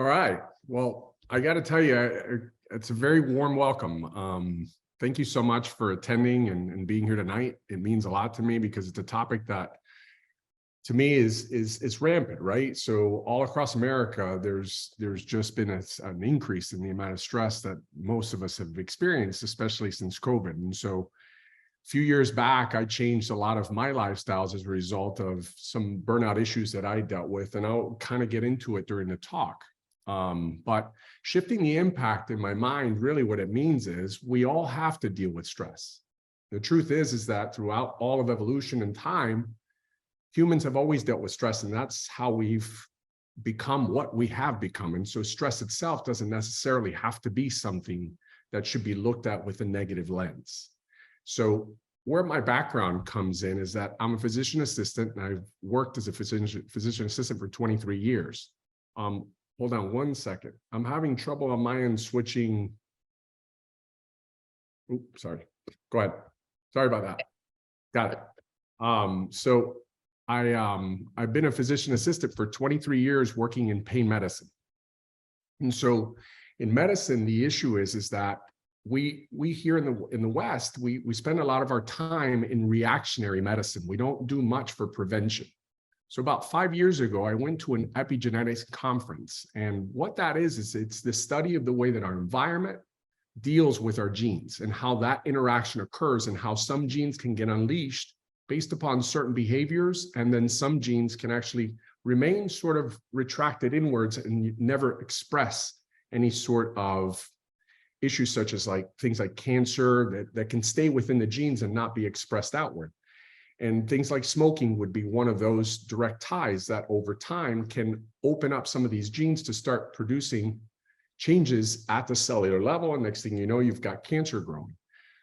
All right. Well, I got to tell you, it's a very warm welcome. Thank you so much for attending and being here tonight. It means a lot to me because it's a topic that, to me, is rampant, right? So all across America, there's just been an increase in the amount of stress that most of us have experienced, especially since COVID. And so a few years back, I changed a lot of my lifestyles as a result of some burnout issues that I dealt with, and I'll kind of get into it during the talk. But shifting the impact in my mind, really what it means is we all have to deal with stress. The truth is that throughout all of evolution and time, humans have always dealt with stress, and that's how we've become what we have become. And so stress itself doesn't necessarily have to be something that should be looked at with a negative lens. So where my background comes in is that I'm a physician assistant, and I've worked as a physician assistant for 23 years. Hold on one second. I'm having trouble on my end switching. Oops, sorry. Go ahead. Sorry about that. Got it. So I've been a physician assistant for 23 years working in pain medicine. And so in medicine, the issue is that we here in the West, we spend a lot of our time in reactionary medicine. We don't do much for prevention. So about 5 years ago, I went to an epigenetics conference. And what that is it's the study of the way that our environment deals with our genes and how that interaction occurs and how some genes can get unleashed based upon certain behaviors. And then some genes can actually remain sort of retracted inwards and never express any sort of issues such as things like cancer that can stay within the genes and not be expressed outward. And things like smoking would be one of those direct ties that over time can open up some of these genes to start producing changes at the cellular level. And next thing you know, you've got cancer growing.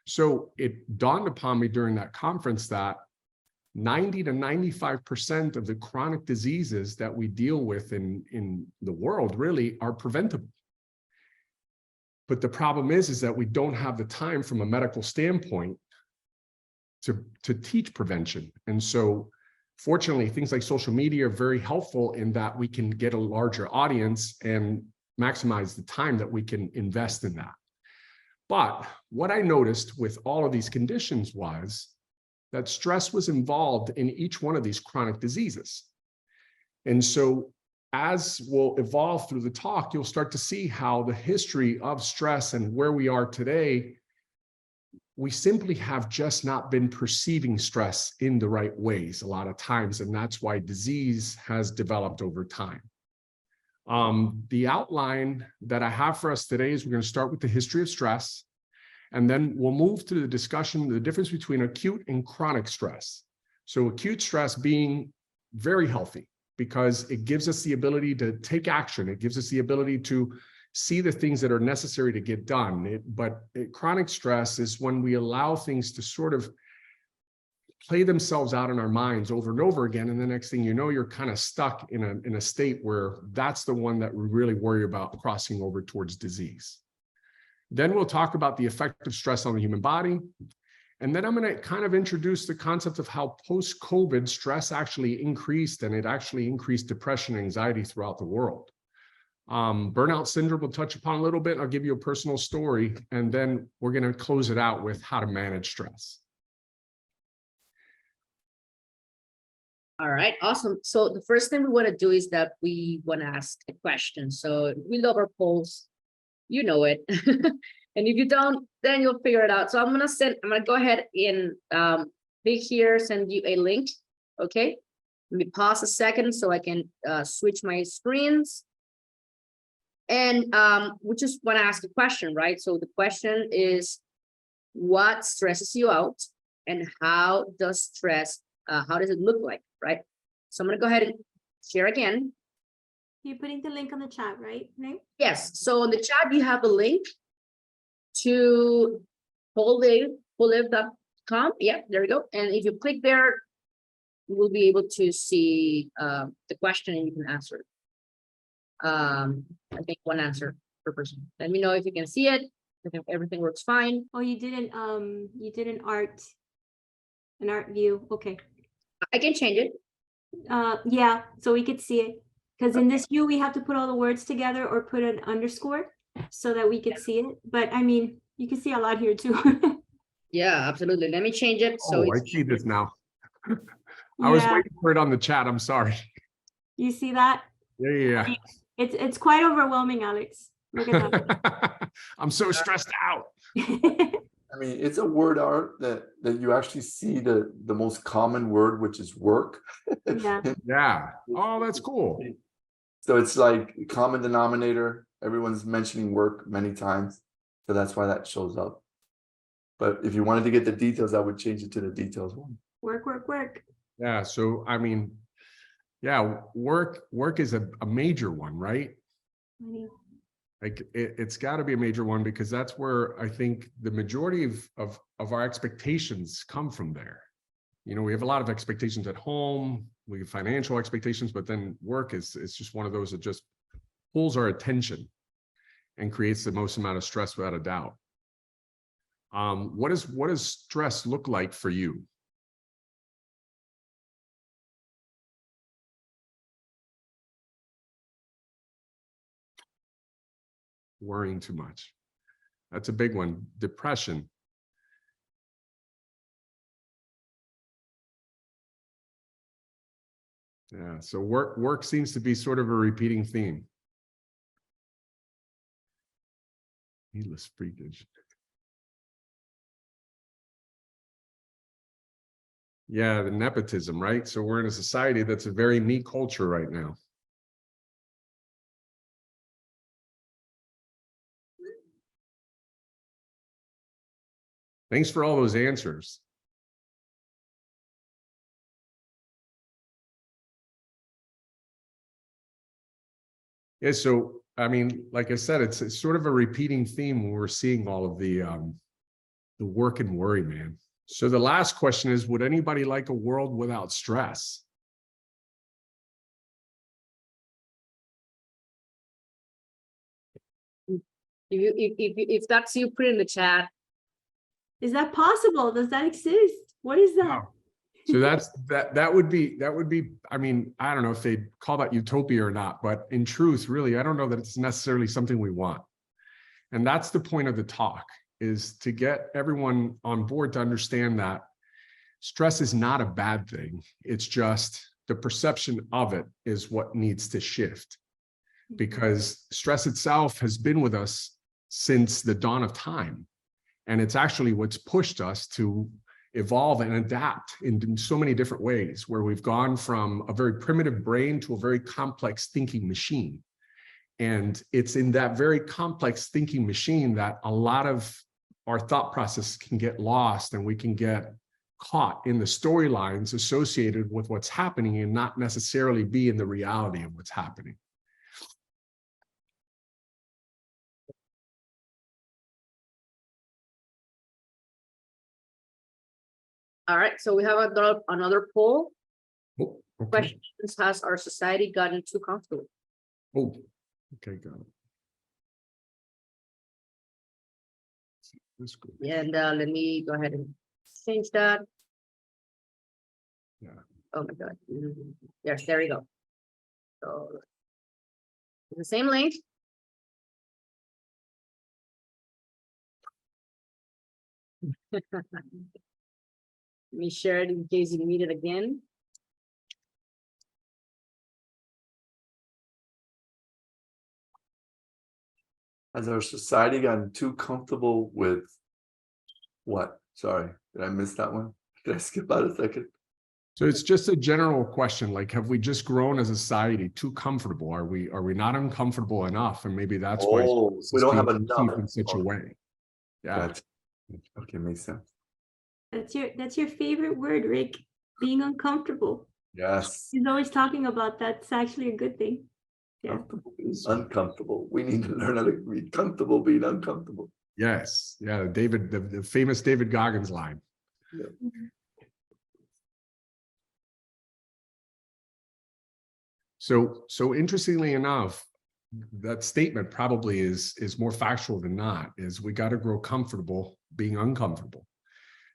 So it dawned upon me during that conference that 90 to 95% of the chronic diseases that we deal with in the world really are preventable. But the problem is that we don't have the time from a medical standpoint to teach prevention. And so fortunately, things like social media are very helpful in that we can get a larger audience and maximize the time that we can invest in that. But what I noticed with all of these conditions was that stress was involved in each one of these chronic diseases. And so as we'll evolve through the talk, you'll start to see how the history of stress and where we are today, we simply have just not been perceiving stress in the right ways a lot of times. And that's why disease has developed over time. The outline that I have for us today is we're going to start with the history of stress, and then we'll move to the discussion, the difference between acute and chronic stress. So acute stress being very healthy because it gives us the ability to take action. It gives us the ability to see the things that are necessary to get done. Chronic stress is when we allow things to sort of play themselves out in our minds over and over again. And the next thing you know, you're kind of stuck in a state where that's the one that we really worry about crossing over towards disease. Then we'll talk about the effect of stress on the human body. And then I'm going to kind of introduce the concept of how post-COVID stress actually increased, and it actually increased depression and anxiety throughout the world. Burnout syndrome we'll touch upon a little bit. I'll give you a personal story, and then we're going to close it out with how to manage stress. All right, awesome. So the first thing we want to do is that we want to ask a question. So we love our polls, you know it. And if you don't, then you'll figure it out. So I'm gonna go ahead and click here, send you a link. Okay, let me pause a second so I can switch my screens. And we just want to ask a question, right? So the question is, what stresses you out, and how does stress, how does it look like, right? So I'm going to go ahead and share again. You're putting the link on the chat, right, Nate? Yes. So on the chat, you have a link to wholelive.com. Yeah, there we go. And if you click there, you will be able to see the question and you can answer. I think one answer per person. Let me know if you can see it. If everything works fine. Oh, you did an art view. Okay. I can change it. Yeah, so we could see it. Because in this view, we have to put all the words together or put an underscore so that we could see it. But I mean, you can see a lot here too. Yeah, absolutely. Let me change it. So Oh, I it's see this now. I was Yeah, waiting for it on the chat. I'm sorry. you see that? Yeah. It's quite overwhelming, Alex. Look at I'm so stressed out. that. I mean, it's a word art that you actually see the most common word, which is work. Yeah. Yeah. Oh, that's cool. So it's like common denominator. Everyone's mentioning work many times. So that's why that shows up. But if you wanted to get the details, I would change it to the details one. Work, work, work. Yeah. So, I mean, yeah, work is a major one, right? I mean, Like it's got to be a major one because that's where I think the majority of our expectations come from there. You know, we have a lot of expectations at home, we have financial expectations, but then work is just one of those that just pulls our attention and creates the most amount of stress without a doubt. What does stress look like for you? Worrying too much. That's a big one. Depression. Yeah, so work seems to be sort of a repeating theme. Needless freakage. Yeah, the nepotism, right? So we're in a society that's a very me culture right now. Thanks for all those answers. Yeah, so I mean, like I said, it's sort of a repeating theme when we're seeing all of the work and worry, man. So the last question is, would anybody like a world without stress? if that's you, put it in the chat. is that possible? Does that exist? What is that? Wow. So that would be, I mean, I don't know if they'd call that utopia or not, but in truth, really, I don't know that it's necessarily something we want. And that's the point of the talk, is to get everyone on board to understand that stress is not a bad thing. It's just the perception of it is what needs to shift, because stress itself has been with us since the dawn of time. And it's actually what's pushed us to evolve and adapt in so many different ways, where we've gone from a very primitive brain to a very complex thinking machine. And it's in that very complex thinking machine that a lot of our thought process can get lost, and we can get caught in the storylines associated with what's happening and not necessarily be in the reality of what's happening. All right, so we have another poll. Oh, okay. Questions: has our society gotten too comfortable? Oh, okay, got it. That's good. And let me go ahead and change that. Yeah. Oh my God. Yes, there we go. So the same link. Let me share it in case you need it again. Has our society gotten too comfortable with what? Sorry, did I miss that one? Did I skip out a second? So it's just a general question, like, have we just grown as a society too comfortable? Are we not uncomfortable enough? And maybe that's why We don't have it's enough. in such a way. Yeah. Gotcha. Okay, makes sense. That's your favorite word, Rick. Being uncomfortable. Yes. He's always talking about that's actually a good thing. Yeah. Comfortable being uncomfortable. We need to learn how to be comfortable being uncomfortable. Yes. Yeah. David, the famous David Goggins line. Yeah. So interestingly enough, that statement probably is more factual than not, is we got to grow comfortable being uncomfortable.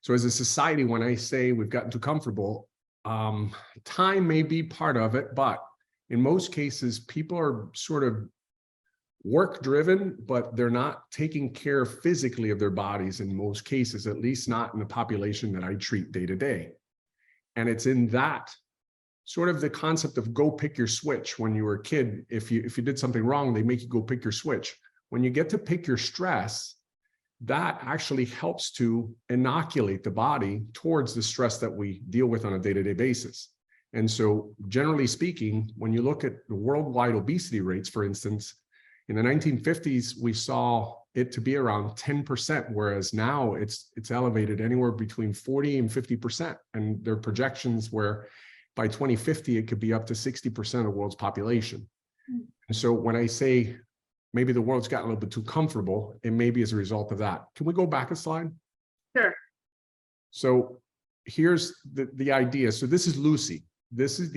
So as a society, when I say we've gotten too comfortable, time may be part of it, but in most cases, people are sort of work driven, but they're not taking care physically of their bodies in most cases, at least not in the population that I treat day to day. And it's in that sort of the concept of go pick your switch. When you were a kid, if you did something wrong, they make you go pick your switch. When you get to pick your stress, that actually helps to inoculate the body towards the stress that we deal with on a day-to-day basis. And so generally speaking, when you look at the worldwide obesity rates, for instance, in the 1950s, we saw it to be around 10%, whereas now it's elevated anywhere between 40 and 50%. And there are projections where by 2050, it could be up to 60% of the world's population. And so when I say maybe the world's gotten a little bit too comfortable, it may be as a result of that. Can we go back a slide? Sure. So here's the idea. So this is Lucy. This is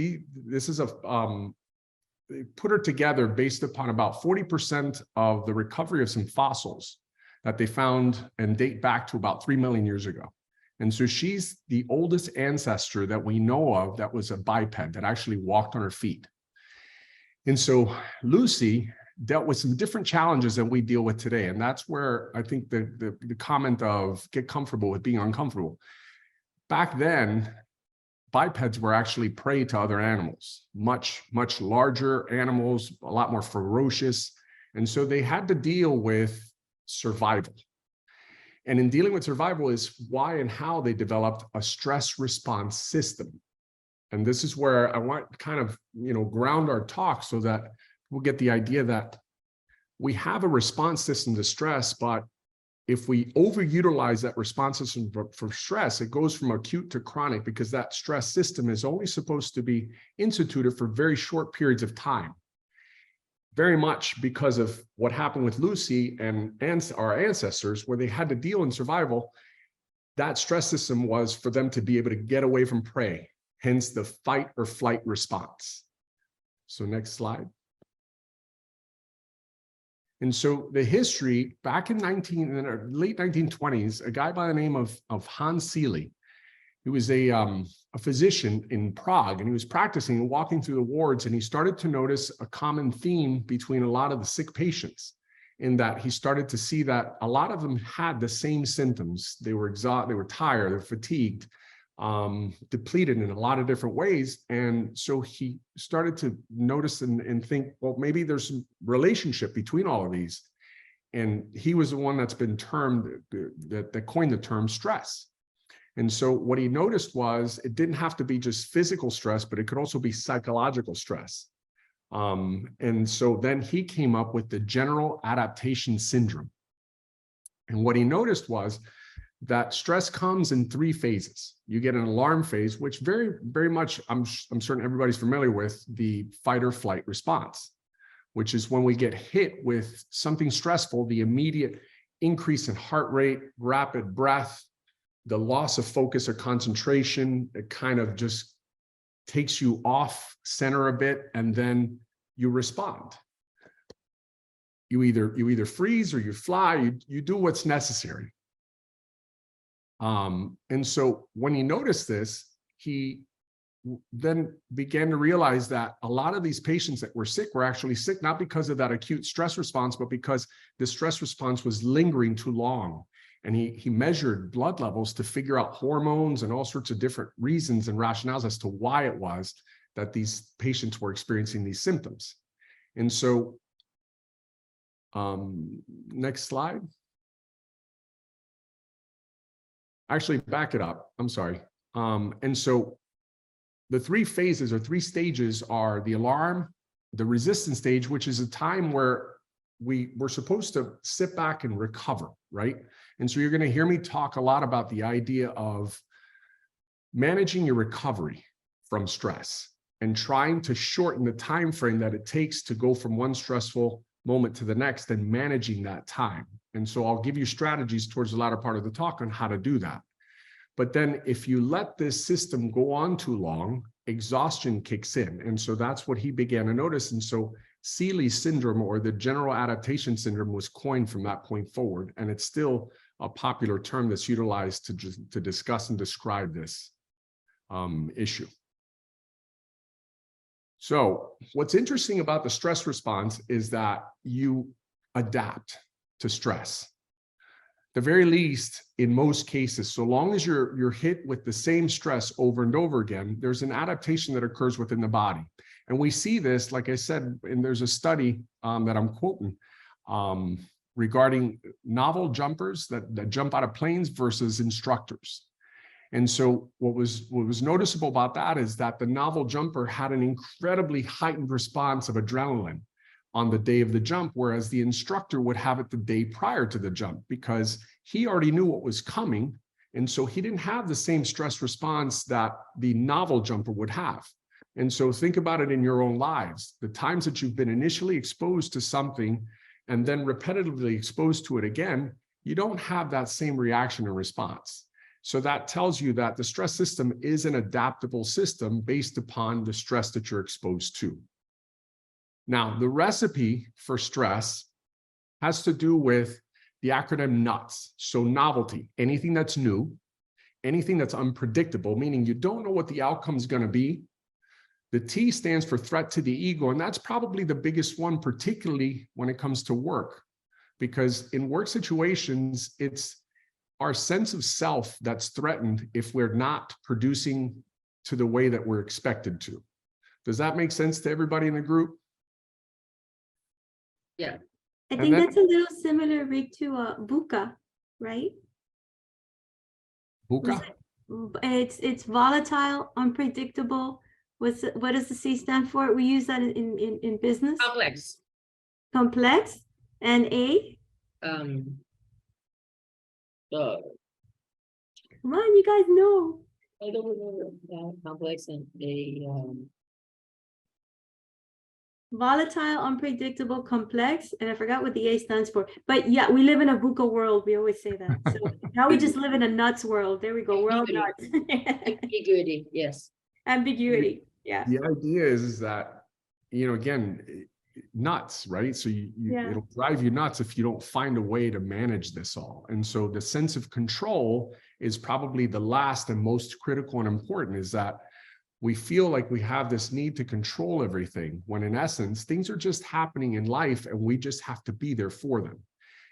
they put her together based upon about 40% of the recovery of some fossils that they found and date back to about 3 million years ago. And so she's the oldest ancestor that we know of that was a biped that actually walked on her feet. And so Lucy dealt with some different challenges than we deal with today. And that's where I think the comment of get comfortable with being uncomfortable. Back then, bipeds were actually prey to other animals, much larger animals, a lot more ferocious. And so they had to deal with survival. And in dealing with survival is why and how they developed a stress response system. And this is where I want to kind of, ground our talk so that we'll get the idea that we have a response system to stress, but if we overutilize that response system for stress, it goes from acute to chronic because that stress system is only supposed to be instituted for very short periods of time. Very much because of what happened with Lucy and our ancestors, where they had to deal in survival, that stress system was for them to be able to get away from prey, hence the fight or flight response. So next slide. And so the history back in the late 1920s, a guy by the name of Hans Seeley, he was a physician in Prague, and he was practicing and walking through the wards, and he started to notice a common theme between a lot of the sick patients, in that he started to see that a lot of them had the same symptoms. They were exhausted, they were tired, they were fatigued, depleted in a lot of different ways. And so he started to notice and think, well, maybe there's some relationship between all of these. And he was the one that's been termed, that coined the term stress. And so what he noticed was it didn't have to be just physical stress, but it could also be psychological stress. And so then he came up with the general adaptation syndrome. And what he noticed was that stress comes in 3 phases. You get an alarm phase, which very, very much, I'm certain everybody's familiar with the fight or flight response, which is when we get hit with something stressful, the immediate increase in heart rate, rapid breath, the loss of focus or concentration, it kind of just takes you off center a bit, and then you respond. You either freeze or you fly, you do what's necessary. And so when he noticed this, he then began to realize that a lot of these patients that were sick were actually sick, not because of that acute stress response, but because the stress response was lingering too long. And he measured blood levels to figure out hormones and all sorts of different reasons and rationales as to why it was that these patients were experiencing these symptoms. And so, next slide. Actually, back it up. I'm sorry. And so the 3 phases or 3 stages are the alarm, the resistance stage, which is a time where we're supposed to sit back and recover, right? And so you're going to hear me talk a lot about the idea of managing your recovery from stress and trying to shorten the time frame that it takes to go from one stressful moment to the next and managing that time. And so I'll give you strategies towards the latter part of the talk on how to do that. But then if you let this system go on too long, exhaustion kicks in. And so that's what he began to notice. And so Seeley's syndrome, or the general adaptation syndrome, was coined from that point forward. And it's still a popular term that's utilized to discuss and describe this issue. So what's interesting about the stress response is that you adapt to stress. The very least, in most cases, so long as you're hit with the same stress over and over again, there's an adaptation that occurs within the body. And we see this, like I said, and there's a study that I'm quoting regarding novel jumpers that jump out of planes versus instructors. And so what was noticeable about that is that the novel jumper had an incredibly heightened response of adrenaline on the day of the jump, whereas the instructor would have it the day prior to the jump because he already knew what was coming. And so he didn't have the same stress response that the novel jumper would have. And so think about it in your own lives. The times that you've been initially exposed to something and then repetitively exposed to it again, you don't have that same reaction or response. So that tells you that the stress system is an adaptable system based upon the stress that you're exposed to. Now, the recipe for stress has to do with the acronym NUTS. So novelty, anything that's new, anything that's unpredictable, meaning you don't know what the outcome is going to be. The T stands for threat to the ego, and that's probably the biggest one, particularly when it comes to work, because in work situations, it's our sense of self that's threatened if we're not producing to the way that we're expected to. Does that make sense to everybody in the group? Yeah. I And think then- that's a little similar, Rick, to VUCA, right? Buka? It's volatile, unpredictable. What does the C stand for? We use that in business. Complex. Complex. And A? Um, Come on, you guys know. I don't remember complex and Volatile, unpredictable, complex, and I forgot what the A stands for. But yeah, we live in a VUCA world. We always say that. So now we just live in a nuts world. There we go. World nuts. ambiguity. Yes. Ambiguity. Yeah. The idea is that, again, nuts, right? So Yeah. it'll drive you nuts if you don't find a way to manage this all. And so the sense of control is probably the last and most critical and important, is that we feel like we have this need to control everything, when in essence, things are just happening in life and we just have to be there for them.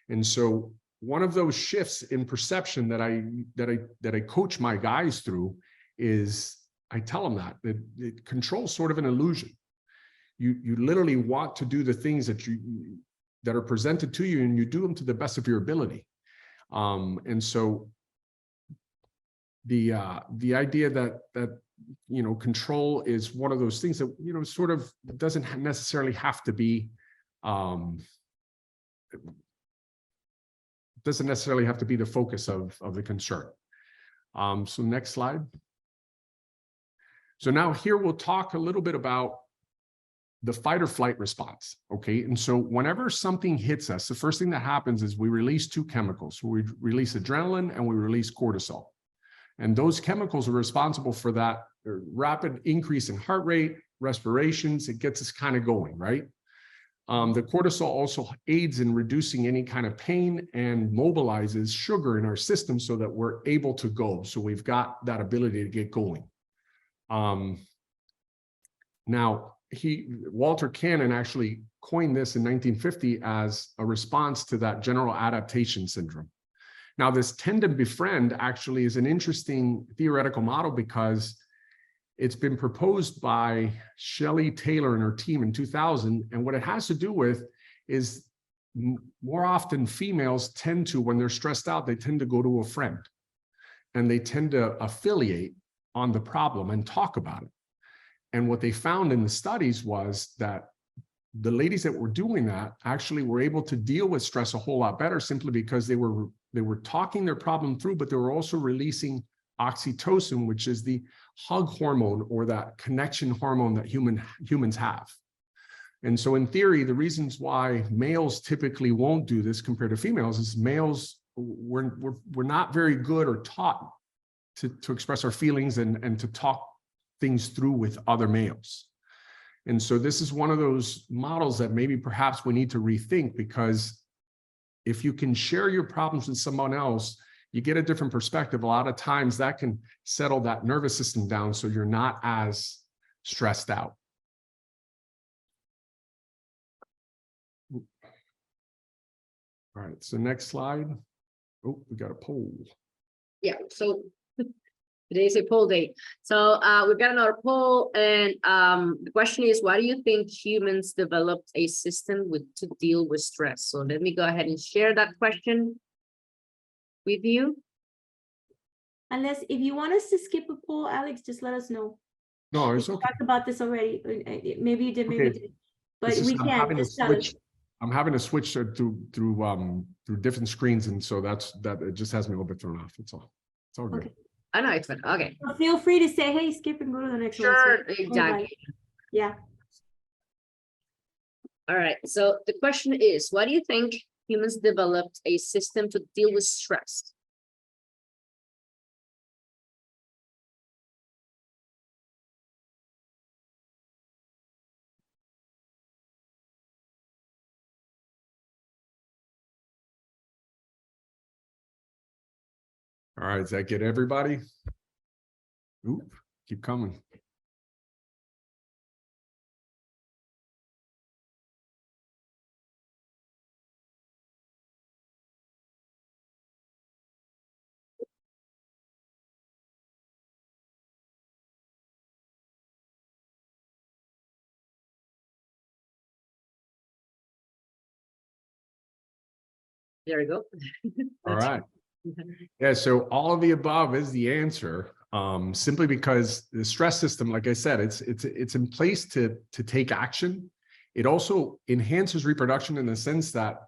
And so one of those shifts in perception that I coach my guys through is I tell them that control is sort of an illusion. You literally want to do the things that are presented to you, and you do them to the best of your ability. And so the idea that control is one of those things that sort of doesn't necessarily have to be the focus of the concern. So next slide. So now here we'll talk a little bit about the fight or flight response, okay? And so whenever something hits us, the first thing that happens is we release two chemicals. We release adrenaline and we release cortisol. And those chemicals are responsible for that rapid increase in heart rate, respirations. It gets us kind of going, right? The cortisol also aids in reducing any kind of pain and mobilizes sugar in our system so that we're able to go. So we've got that ability to get going. Now, Walter Cannon actually coined this in 1950 as a response to that general adaptation syndrome. Now, this tend to befriend actually is an interesting theoretical model because it's been proposed by Shelley Taylor and her team in 2000. And what it has to do with is more often females tend to, when they're stressed out, they tend to go to a friend and they tend to affiliate on the problem and talk about it. And what they found in the studies was that the ladies that were doing that actually were able to deal with stress a whole lot better, simply because they were talking their problem through, but they were also releasing oxytocin, which is the hug hormone or that connection hormone that humans have. And so in theory, the reasons why males typically won't do this compared to females is males, we're not very good or taught to express our feelings and to talk things through with other males. And so this is one of those models that maybe perhaps we need to rethink, because if you can share your problems with someone else, you get a different perspective. A lot of times that can settle that nervous system down so you're not as stressed out. All right, so next slide. Oh, we got a poll. Yeah, so today's a poll day. So we've got another poll, and the question is, why do you think humans developed a system to deal with stress? So let me go ahead and share that question with you. Unless if you want us to skip a poll, Alex, just let us know. No, We it's okay. talked about this already. Maybe you did, maybe you Okay. didn't. But It's just we I'm can having to just tell us. switch. I'm having to switch through different screens, and so that it just has me a little bit thrown off. It's all good. Okay. I know it's fine. Okay, So feel free to say, hey, skip and go to the next one. So sure, everybody- exactly. Yeah. All right, so the question is, why do you think humans developed a system to deal with stress? All right, does that get everybody? Oop, keep coming. There we go. All right. Yeah, so all of the above is the answer. Simply because the stress system, like I said, it's in place to take action. It also enhances reproduction in the sense that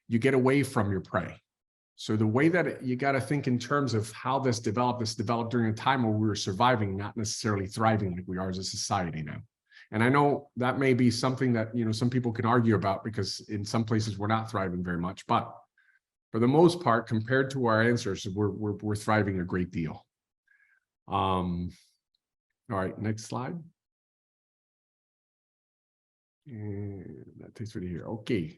you get away from your prey. So the way that you got to think in terms of how this developed during a time where we were surviving, not necessarily thriving like we are as a society now. And I know that may be something that, you know, some people can argue about, because in some places we're not thriving very much, but for the most part, compared to our answers, we're thriving a great deal. All right, next slide. And that takes me to here. Okay.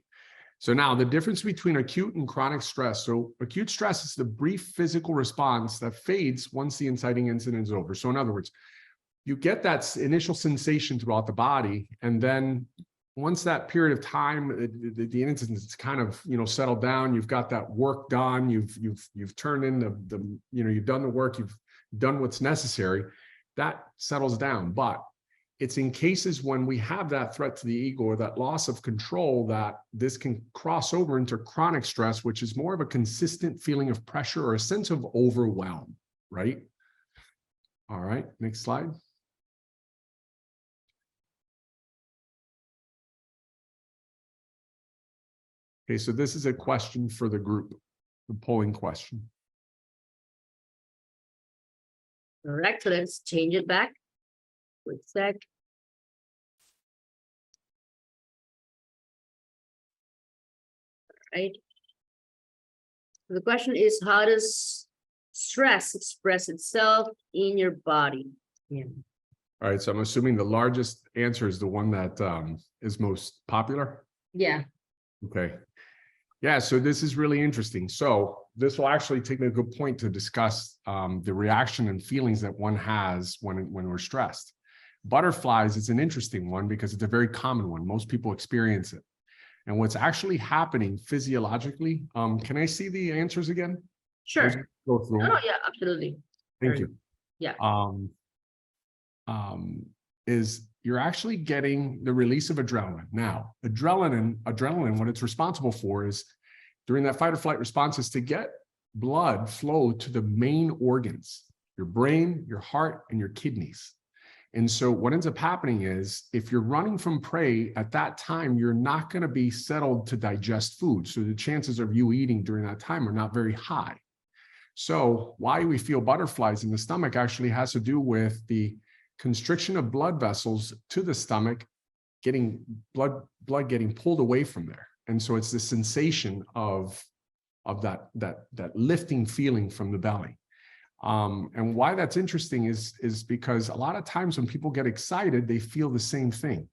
So now the difference between acute and chronic stress. So acute stress is the brief physical response that fades once the inciting incident is over. So in other words, you get that initial sensation throughout the body, and then once that period of time, the incident is kind of, you know, settled down, you've got that work done, you've turned in the you know, you've done the work, you've done what's necessary, that settles down. But it's in cases when we have that threat to the ego or that loss of control that this can cross over into chronic stress, which is more of a consistent feeling of pressure or a sense of overwhelm, right? All right, next slide. Okay, so this is a question for the group, the polling question. Correct, so let's change it back. Quick sec. Right. The question is, how does stress express itself in your body? Yeah. All right, so I'm assuming the largest answer is the one that is most popular. Yeah. Okay. Yeah, so this is really interesting. So this will actually take me a good point to discuss the reaction and feelings that one has when we're stressed. Butterflies is an interesting one because it's a very common one. Most people experience it. And what's actually happening physiologically, can I see the answers again? Sure. Go through them. Oh, yeah, absolutely. Thank you. Yeah. Is you're actually getting the release of adrenaline. Now, adrenaline, what it's responsible for is during that fight or flight response is to get blood flow to the main organs, your brain, your heart, and your kidneys. And so what ends up happening is if you're running from prey at that time, you're not going to be settled to digest food. So the chances of you eating during that time are not very high. So why we feel butterflies in the stomach actually has to do with the constriction of blood vessels to the stomach, getting blood getting pulled away from there. And so it's the sensation of that lifting feeling from the belly. And why that's interesting is because a lot of times when people get excited, they feel the same thing.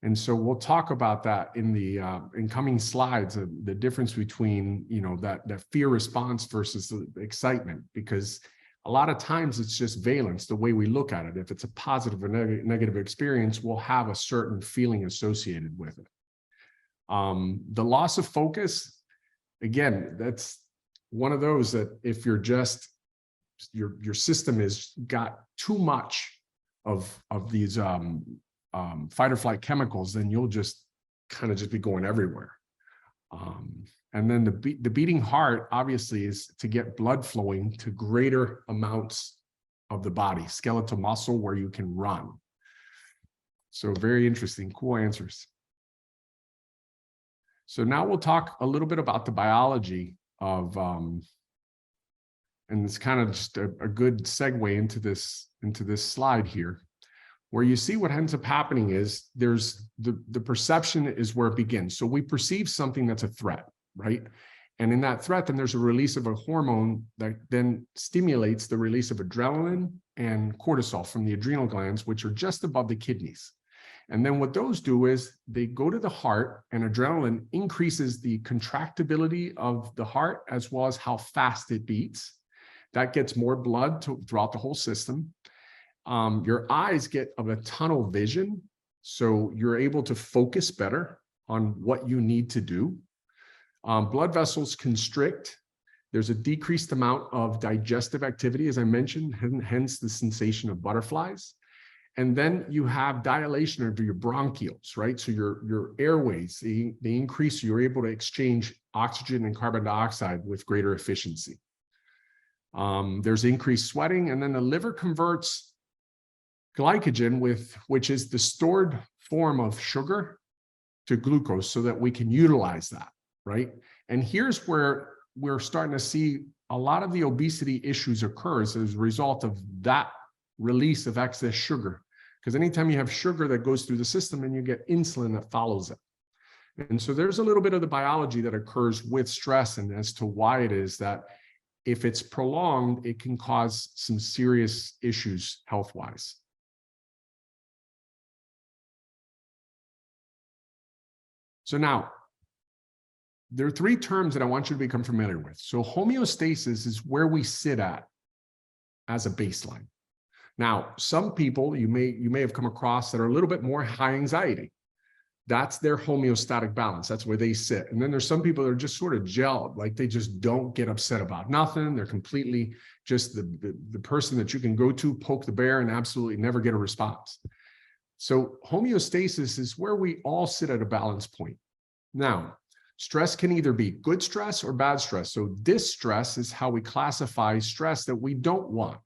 And so we'll talk about that in the in coming slides, the difference between, you know, that fear response versus the excitement, because a lot of times it's just valence, the way we look at it. If it's a positive or negative experience, we'll have a certain feeling associated with it. The loss of focus, again, that's one of those that if you're just, your system has got too much of these fight or flight chemicals, then you'll just kind of just be going everywhere. And then the beating heart obviously is to get blood flowing to greater amounts of the body, skeletal muscle where you can run. So very interesting, cool answers. So now we'll talk a little bit about the biology of, and it's kind of just a good segue into this slide here, where you see what ends up happening is there's the perception is where it begins. So we perceive something that's a threat, right? And in that threat, then there's a release of a hormone that then stimulates the release of adrenaline and cortisol from the adrenal glands, which are just above the kidneys. And then what those do is they go to the heart, and adrenaline increases the contractibility of the heart as well as how fast it beats. That gets more blood throughout the whole system. Your eyes get a tunnel vision, so you're able to focus better on what you need to do. Blood vessels constrict. There's a decreased amount of digestive activity, as I mentioned, hence the sensation of butterflies. And then you have dilation of your bronchioles, right? So your airways, they increase, you're able to exchange oxygen and carbon dioxide with greater efficiency. There's increased sweating, and then the liver converts glycogen, which is the stored form of sugar, to glucose so that we can utilize that, right? And here's where we're starting to see a lot of the obesity issues occurs as a result of that release of excess sugar. Because anytime you have sugar that goes through the system, and you get insulin that follows it. And so there's a little bit of the biology that occurs with stress, and as to why it is that if it's prolonged, it can cause some serious issues health-wise. So now, there are three terms that I want you to become familiar with. So homeostasis is where we sit at as a baseline. Now, some people you may have come across that are a little bit more high anxiety. That's their homeostatic balance. That's where they sit. And then there's some people that are just sort of gelled, like they just don't get upset about nothing. They're completely just the person that you can go to, poke the bear, and absolutely never get a response. So homeostasis is where we all sit at a balance point. Now, stress can either be good stress or bad stress. So distress is how we classify stress that we don't want.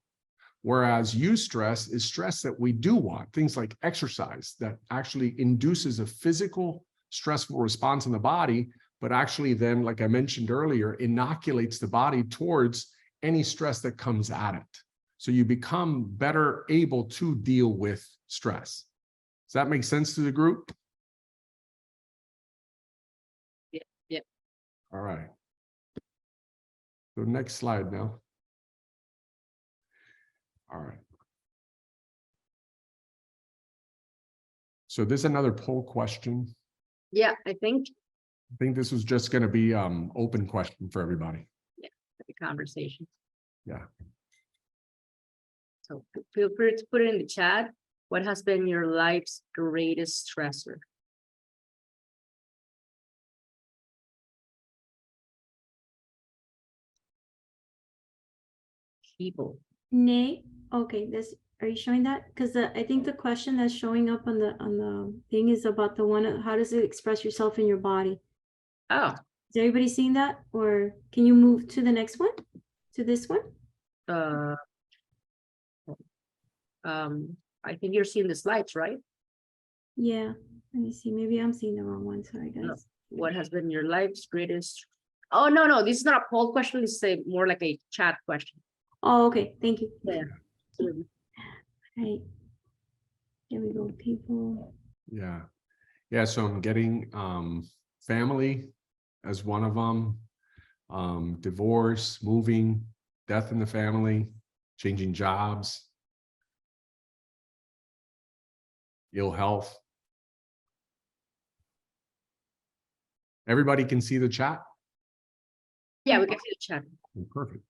Whereas eustress is stress that we do want, things like exercise that actually induces a physical stressful response in the body, but actually then, like I mentioned earlier, inoculates the body towards any stress that comes at it. So you become better able to deal with stress. Does that make sense to the group? Yeah. All right. So next slide now. All right. So this is another poll question. Yeah, I think this was just going to be open question for everybody. the conversation. Yeah. So feel free to put it in the chat. What has been your life's greatest stressor? People. Nay, okay, are you showing that? Because I think the question that's showing up on the thing is about the one, how does it express yourself in your body? Oh, Is everybody seeing that? Or can you move to the next one? To this one? I think you're seeing the slides, right? Yeah, let me see. Maybe I'm seeing the wrong one. Sorry, guys. No. What has been your life's greatest? Oh, no, this is not a poll question. This is more like a chat question. Oh, okay. Thank you. Yeah. Right. Here we go, people. Yeah. Yeah. So I'm getting family as one of them, divorce, moving, death in the family, changing jobs, ill health. Everybody can see the chat? Yeah, we can see the chat. Perfect.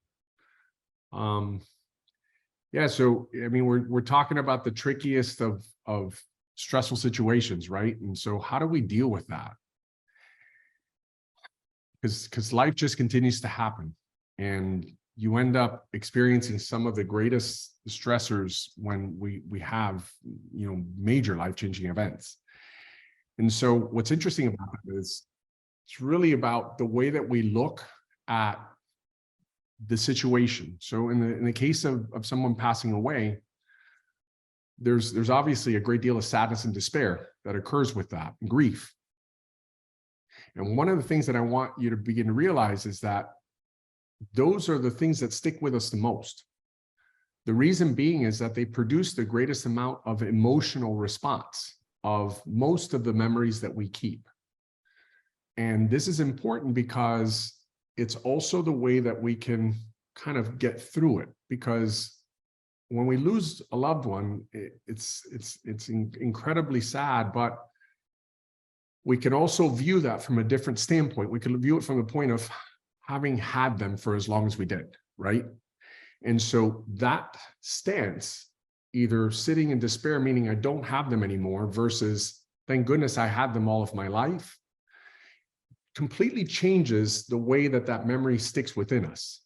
Yeah, so I mean, we're talking about the trickiest of stressful situations, right? And so how do we deal with that? because life just continues to happen, and you end up experiencing some of the greatest stressors when we have, you know, major life-changing events. And so what's interesting about it is it's really about the way that we look at the situation. So in the case of someone passing away, there's obviously a great deal of sadness and despair that occurs with that, and grief. And one of the things that I want you to begin to realize is that those are the things that stick with us the most. The reason being is that they produce the greatest amount of emotional response of most of the memories that we keep. And this is important because it's also the way that we can kind of get through it. Because when we lose a loved one, it's incredibly sad, but we can also view that from a different standpoint. We can view it from the point of having had them for as long as we did, right? And so that stance, either sitting in despair, meaning I don't have them anymore, versus thank goodness I had them all of my life, completely changes the way that that memory sticks within us.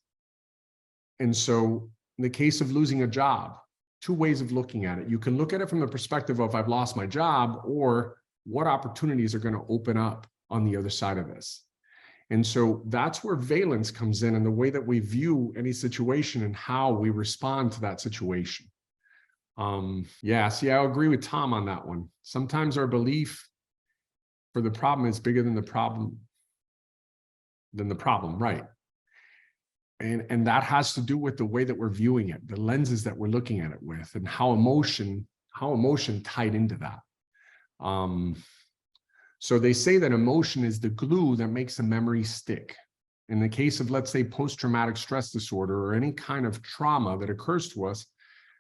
And so in the case of losing a job, two ways of looking at it. You can look at it from the perspective of I've lost my job, or what opportunities are going to open up on the other side of this. And so that's where valence comes in, and the way that we view any situation and how we respond to that situation. Yeah, see, I agree with Tom on that one. Sometimes our belief for the problem is bigger than the problem, right? And that has to do with the way that we're viewing it, the lenses that we're looking at it with, and how emotion tied into that. So they say that emotion is the glue that makes a memory stick. In the case of, let's say, post-traumatic stress disorder or any kind of trauma that occurs to us,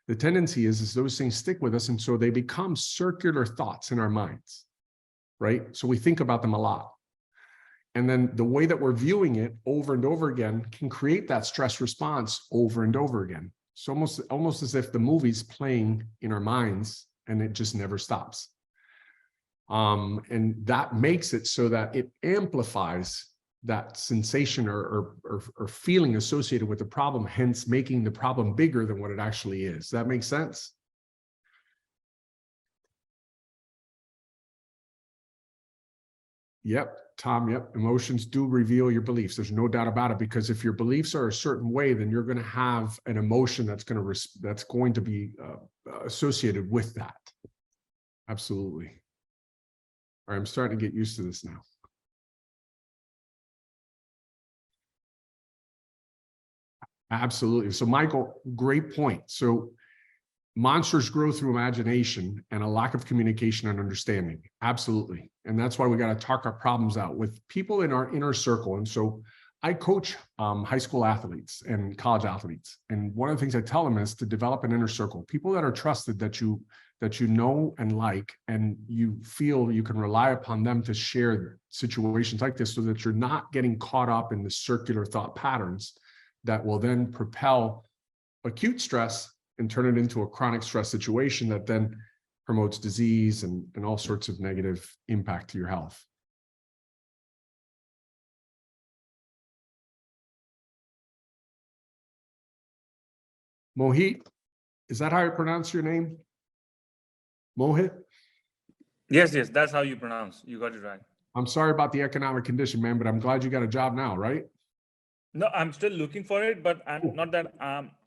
the tendency is those things stick with us, and so they become circular thoughts in our minds, right? So we think about them a lot. And then the way that we're viewing it over and over again can create that stress response over and over again. It's almost as if the movie's playing in our minds and it just never stops. And that makes it so that it amplifies that sensation or feeling associated with the problem, hence making the problem bigger than what it actually is. Does that make sense? Yep, Tom, yep. Emotions do reveal your beliefs. There's no doubt about it, because if your beliefs are a certain way, then you're going to have an emotion that's going to be associated with that. Absolutely. All right, I'm starting to get used to this now. Absolutely. So Michael, great point. So monsters grow through imagination and a lack of communication and understanding. Absolutely. And that's why we got to talk our problems out with people in our inner circle. And so I coach high school athletes and college athletes. And one of the things I tell them is to develop an inner circle, people that are trusted, that you know and like, and you feel you can rely upon them to share situations like this, so that you're not getting caught up in the circular thought patterns that will then propel acute stress and turn it into a chronic stress situation that then promotes disease and all sorts of negative impact to your health. Mohit, is that how you pronounce your name? Mohit? Yes, that's how you pronounce. You got it right. I'm sorry about the economic condition, man, but I'm glad you got a job now, right? No, I'm still looking for it, but I'm not that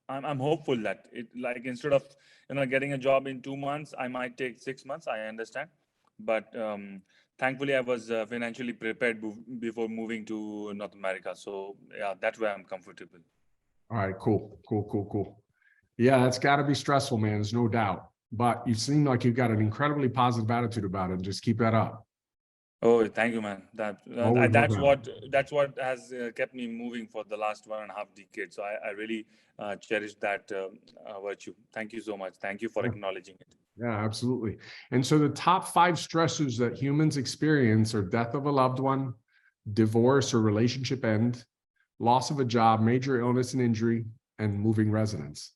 I'm hopeful that it, like, instead of getting a job in 2 months, I might take 6 months. I understand, but thankfully I was financially prepared before moving to North America. So yeah, that's where I'm comfortable. All right, cool. Yeah, that's got to be stressful, man. There's no doubt. But you seem like you've got an incredibly positive attitude about it. And just keep that up. Oh, thank you, man. That's what has kept me moving for the last 1.5 decades. So I really cherish that virtue. Thank you so much. Thank you for acknowledging it. Yeah, absolutely. And so the top 5 stressors that humans experience are death of a loved one, divorce or relationship end, loss of a job, major illness and injury, and moving residence.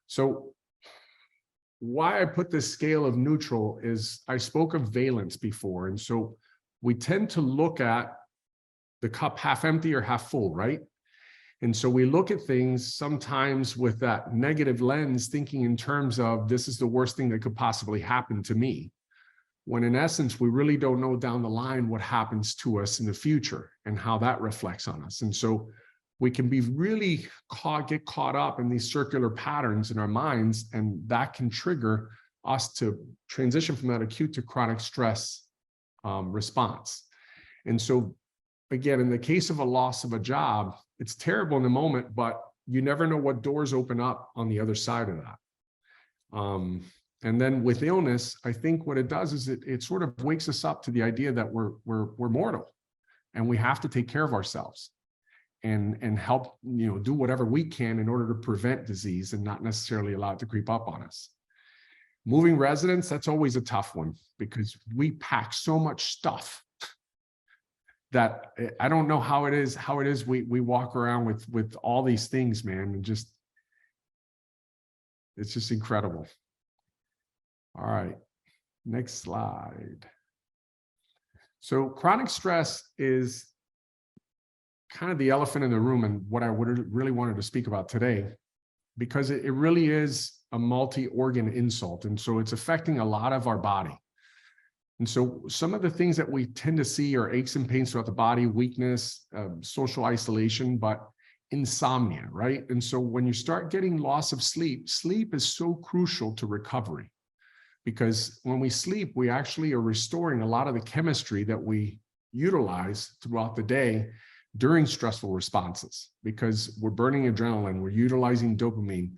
So why I put this scale of neutral is I spoke of valence before. And so we tend to look at the cup half empty or half full, right? And so we look at things sometimes with that negative lens, thinking in terms of this is the worst thing that could possibly happen to me. When in essence, we really don't know down the line what happens to us in the future and how that reflects on us. And so we can be really get caught up in these circular patterns in our minds, and that can trigger us to transition from that acute to chronic stress response. And so again, in the case of a loss of a job, it's terrible in the moment, but you never know what doors open up on the other side of that. And then with illness, I think what it does is it sort of wakes us up to the idea that we're mortal, and we have to take care of ourselves and help, do whatever we can in order to prevent disease and not necessarily allow it to creep up on us. Moving residence, that's always a tough one because we pack so much stuff that I don't know how it is we walk around with all these things, man, and it's just incredible. All right, next slide. So chronic stress is kind of the elephant in the room, and what I really wanted to speak about today, because it really is a multi-organ insult. And so it's affecting a lot of our body. And so some of the things that we tend to see are aches and pains throughout the body, weakness, social isolation, but insomnia, right? And so when you start getting loss of sleep, sleep is so crucial to recovery, because when we sleep, we actually are restoring a lot of the chemistry that we utilize throughout the day during stressful responses, because we're burning adrenaline, we're utilizing dopamine.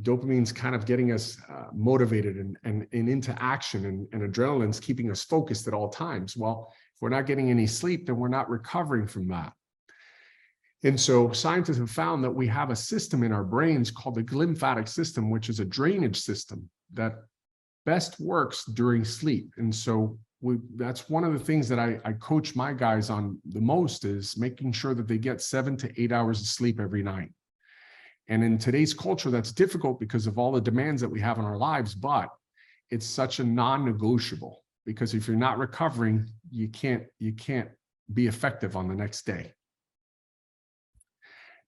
Dopamine's kind of getting us motivated and into action, and adrenaline's keeping us focused at all times. Well, if we're not getting any sleep, then we're not recovering from that. And so scientists have found that we have a system in our brains called the glymphatic system, which is a drainage system that best works during sleep. And so that's one of the things that I coach my guys on the most, is making sure that they get 7 to 8 hours of sleep every night. And in today's culture, that's difficult because of all the demands that we have in our lives, but it's such a non-negotiable, because if you're not recovering, you can't be effective on the next day.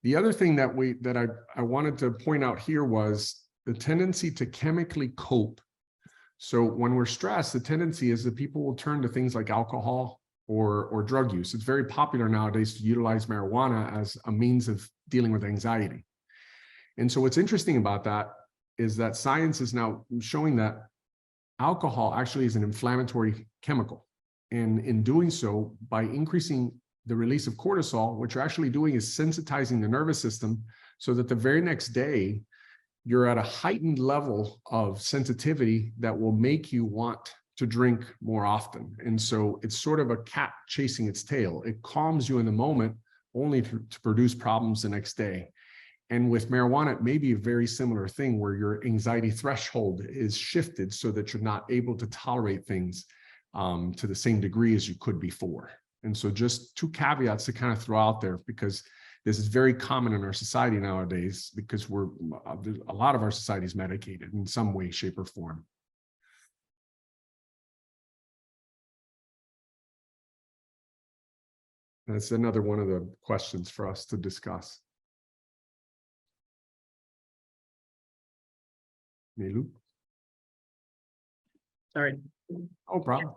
The other thing that I wanted to point out here was the tendency to chemically cope. So when we're stressed, the tendency is that people will turn to things like alcohol or drug use. It's very popular nowadays to utilize marijuana as a means of dealing with anxiety. And so what's interesting about that is that science is now showing that alcohol actually is an inflammatory chemical. And in doing so, by increasing the release of cortisol, what you're actually doing is sensitizing the nervous system so that the very next day, you're at a heightened level of sensitivity that will make you want to drink more often. And so it's sort of a cat chasing its tail. It calms you in the moment, only to produce problems the next day. And with marijuana, it may be a very similar thing where your anxiety threshold is shifted so that you're not able to tolerate things to the same degree as you could before. And so just two caveats to kind of throw out there, because this is very common in our society nowadays, because a lot of our society is medicated in some way, shape, or form. That's another one of the questions for us to discuss. Nilu? Sorry. Oh, problem.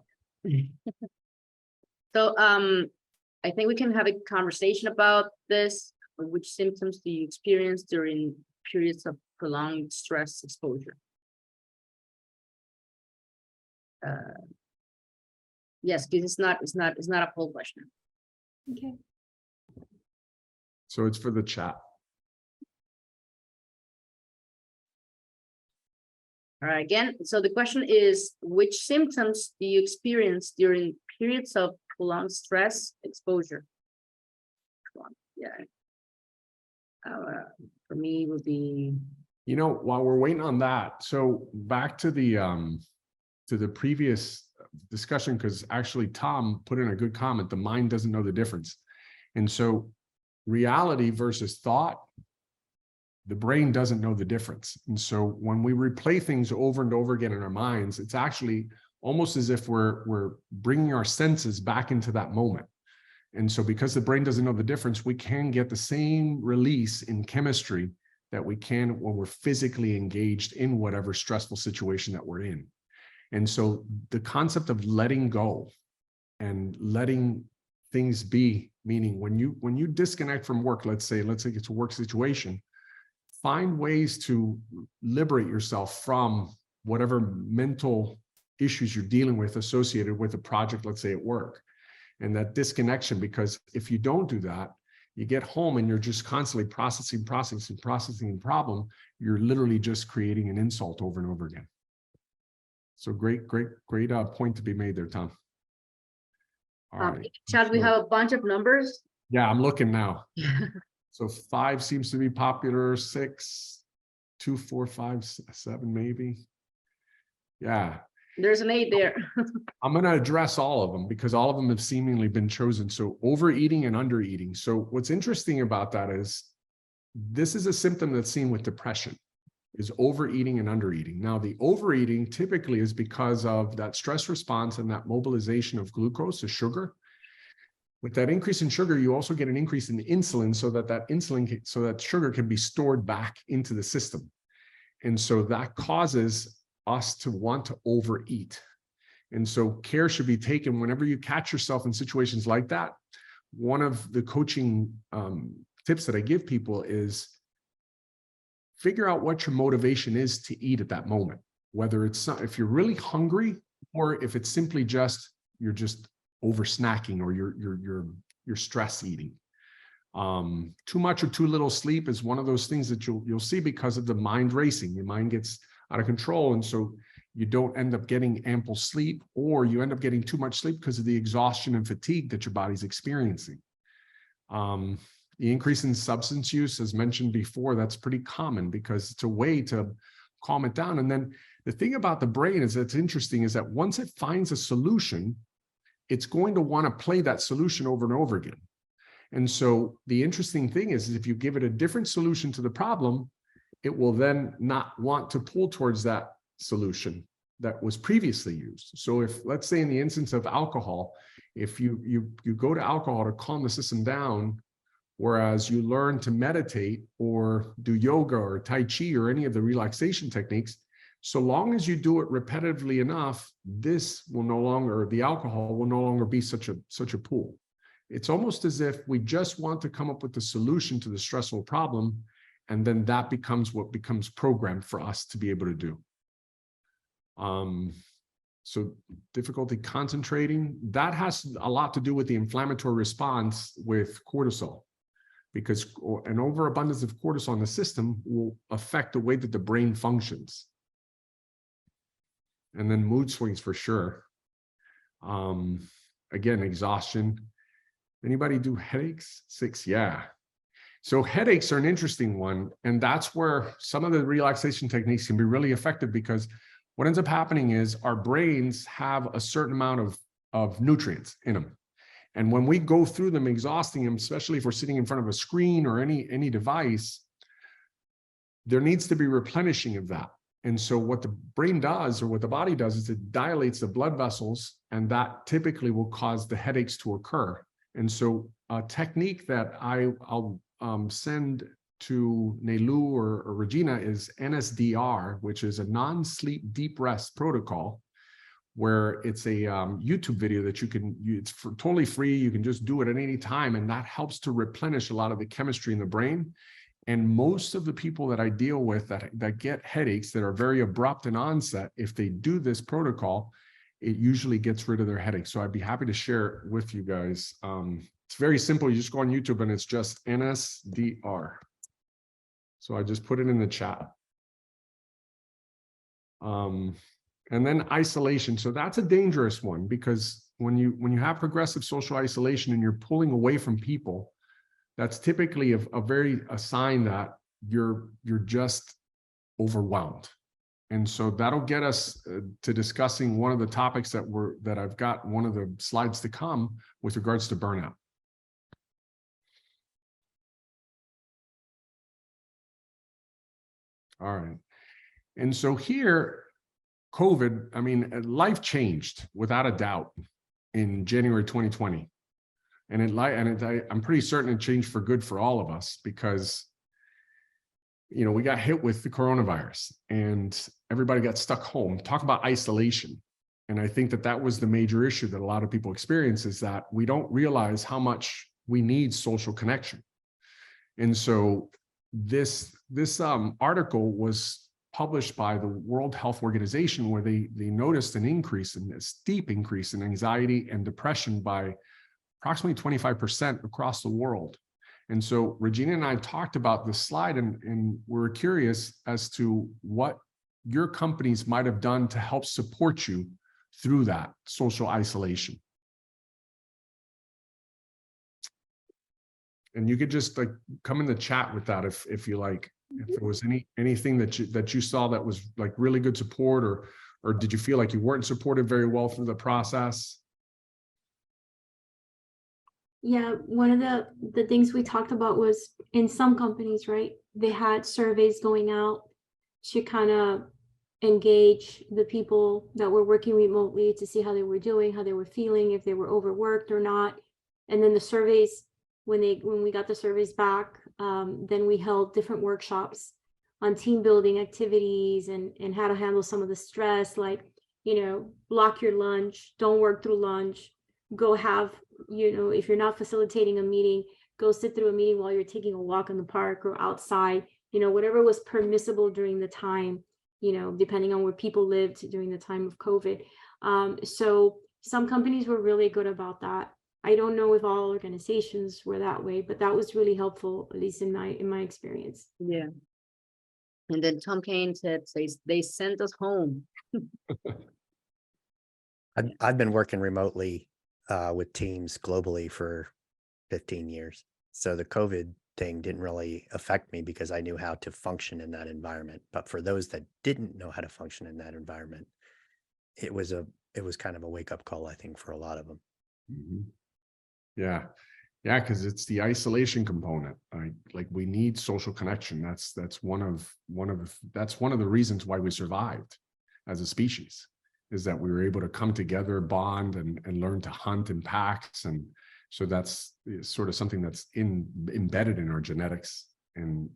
So I think we can have a conversation about this. Which symptoms do you experience during periods of prolonged stress exposure? Yes, because it's not a poll question. Okay. So it's for the chat. All right, again, so the question is, which symptoms do you experience during periods of prolonged stress exposure? Yeah. For me, it would be. While we're waiting on that, so back to the previous discussion, because actually Tom put in a good comment, the mind doesn't know the difference. And so reality versus thought, the brain doesn't know the difference. And so when we replay things over and over again in our minds, it's actually almost as if we're bringing our senses back into that moment. And so because the brain doesn't know the difference, we can get the same release in chemistry that we can when we're physically engaged in whatever stressful situation that we're in. And so the concept of letting go and letting things be, meaning when you disconnect from work, let's say it's a work situation, find ways to liberate yourself from whatever mental issues you're dealing with associated with a project, let's say at work. And that disconnection, because if you don't do that, you get home and you're just constantly processing a problem, you're literally just creating an insult over and over again. So great point to be made there, Tom. All right. Chad, we have a bunch of numbers. Yeah, I'm looking now. So 5 seems to be popular, 6, 2, 4, 5, 7, maybe. Yeah. There's an 8 there. I'm going to address all of them because all of them have seemingly been chosen. So overeating and undereating. So what's interesting about that is this is a symptom that's seen with depression, is overeating and undereating. Now, the overeating typically is because of that stress response and that mobilization of glucose, the sugar. With that increase in sugar, you also get an increase in insulin so that sugar can be stored back into the system. And so that causes us to want to overeat. And so care should be taken whenever you catch yourself in situations like that. One of the coaching tips that I give people is figure out what your motivation is to eat at that moment, whether it's if you're really hungry or if it's simply just you're just over snacking or you're stress eating. Too much or too little sleep is one of those things that you'll see because of the mind racing. Your mind gets out of control, and so you don't end up getting ample sleep, or you end up getting too much sleep because of the exhaustion and fatigue that your body's experiencing. The increase in substance use, as mentioned before, that's pretty common because it's a way to calm it down. And then the thing about the brain is that's interesting is that once it finds a solution, it's going to want to play that solution over and over again. And so the interesting thing is if you give it a different solution to the problem, it will then not want to pull towards that solution that was previously used. So if, let's say in the instance of alcohol, if you go to alcohol to calm the system down, whereas you learn to meditate or do yoga or Tai Chi or any of the relaxation techniques, so long as you do it repetitively enough, this will no longer, the alcohol will no longer be such a pull. It's almost as if we just want to come up with the solution to the stressful problem, and then that becomes what becomes programmed for us to be able to do. So difficulty concentrating, that has a lot to do with the inflammatory response with cortisol, because an overabundance of cortisol in the system will affect the way that the brain functions. And then mood swings for sure. Again, exhaustion. Anybody do headaches? 6, yeah. So headaches are an interesting one. And that's where some of the relaxation techniques can be really effective, because what ends up happening is our brains have a certain amount of nutrients in them. And when we go through them, exhausting them, especially if we're sitting in front of a screen or any device, there needs to be replenishing of that. And so what the brain does, or what the body does, is it dilates the blood vessels, and that typically will cause the headaches to occur. And so a technique that I'll send to Nelu or Regina is NSDR, which is a non-sleep deep rest protocol, where it's a YouTube video that it's totally free. You can just do it at any time, and that helps to replenish a lot of the chemistry in the brain. And most of the people that I deal with that get headaches that are very abrupt in onset, if they do this protocol, it usually gets rid of their headache. So I'd be happy to share it with you guys. It's very simple. You just go on YouTube and it's just NSDR. So I just put it in the chat. And then isolation. So that's a dangerous one, because when you have progressive social isolation and you're pulling away from people, that's typically a sign that you're just overwhelmed. And so that'll get us to discussing one of the topics that I've got one of the slides to come with regards to burnout. All right. And so here, COVID, life changed without a doubt in January 2020. And I'm pretty certain it changed for good for all of us, because we got hit with the coronavirus and everybody got stuck home. Talk about isolation. And I think that was the major issue that a lot of people experience, is that we don't realize how much we need social connection. And so this article was published by the World Health Organization, where they noticed a steep increase in anxiety and depression by approximately 25% across the world. And so Regina and I talked about this slide, and we're curious as to what your companies might have done to help support you through that social isolation. And you could just like come in the chat with that if you like, if there was anything that you saw that was like really good support, or did you feel like you weren't supported very well through the process? Yeah, one of the things we talked about was, in some companies, right, they had surveys going out to kind of engage the people that were working remotely to see how they were doing, how they were feeling, if they were overworked or not. And then the surveys, when we got the surveys back, then we held different workshops on team building activities and how to handle some of the stress, like, block your lunch, don't work through lunch, go have, if you're not facilitating a meeting, go sit through a meeting while you're taking a walk in the park or outside, whatever was permissible during the time, depending on where people lived during the time of COVID. So some companies were really good about that. I don't know if all organizations were that way, but that was really helpful, at least in my experience. Yeah. And then Tom Kane said, they sent us home. I've been working remotely with teams globally for 15 years. So the COVID thing didn't really affect me because I knew how to function in that environment. But for those that didn't know how to function in that environment, it was kind of a wake-up call, I think, for a lot of them. Mm-hmm. Yeah, because it's the isolation component. Like we need social connection. That's one of the reasons why we survived as a species, is that we were able to come together, bond, and learn to hunt in packs. And so that's sort of something that's embedded in our genetics. And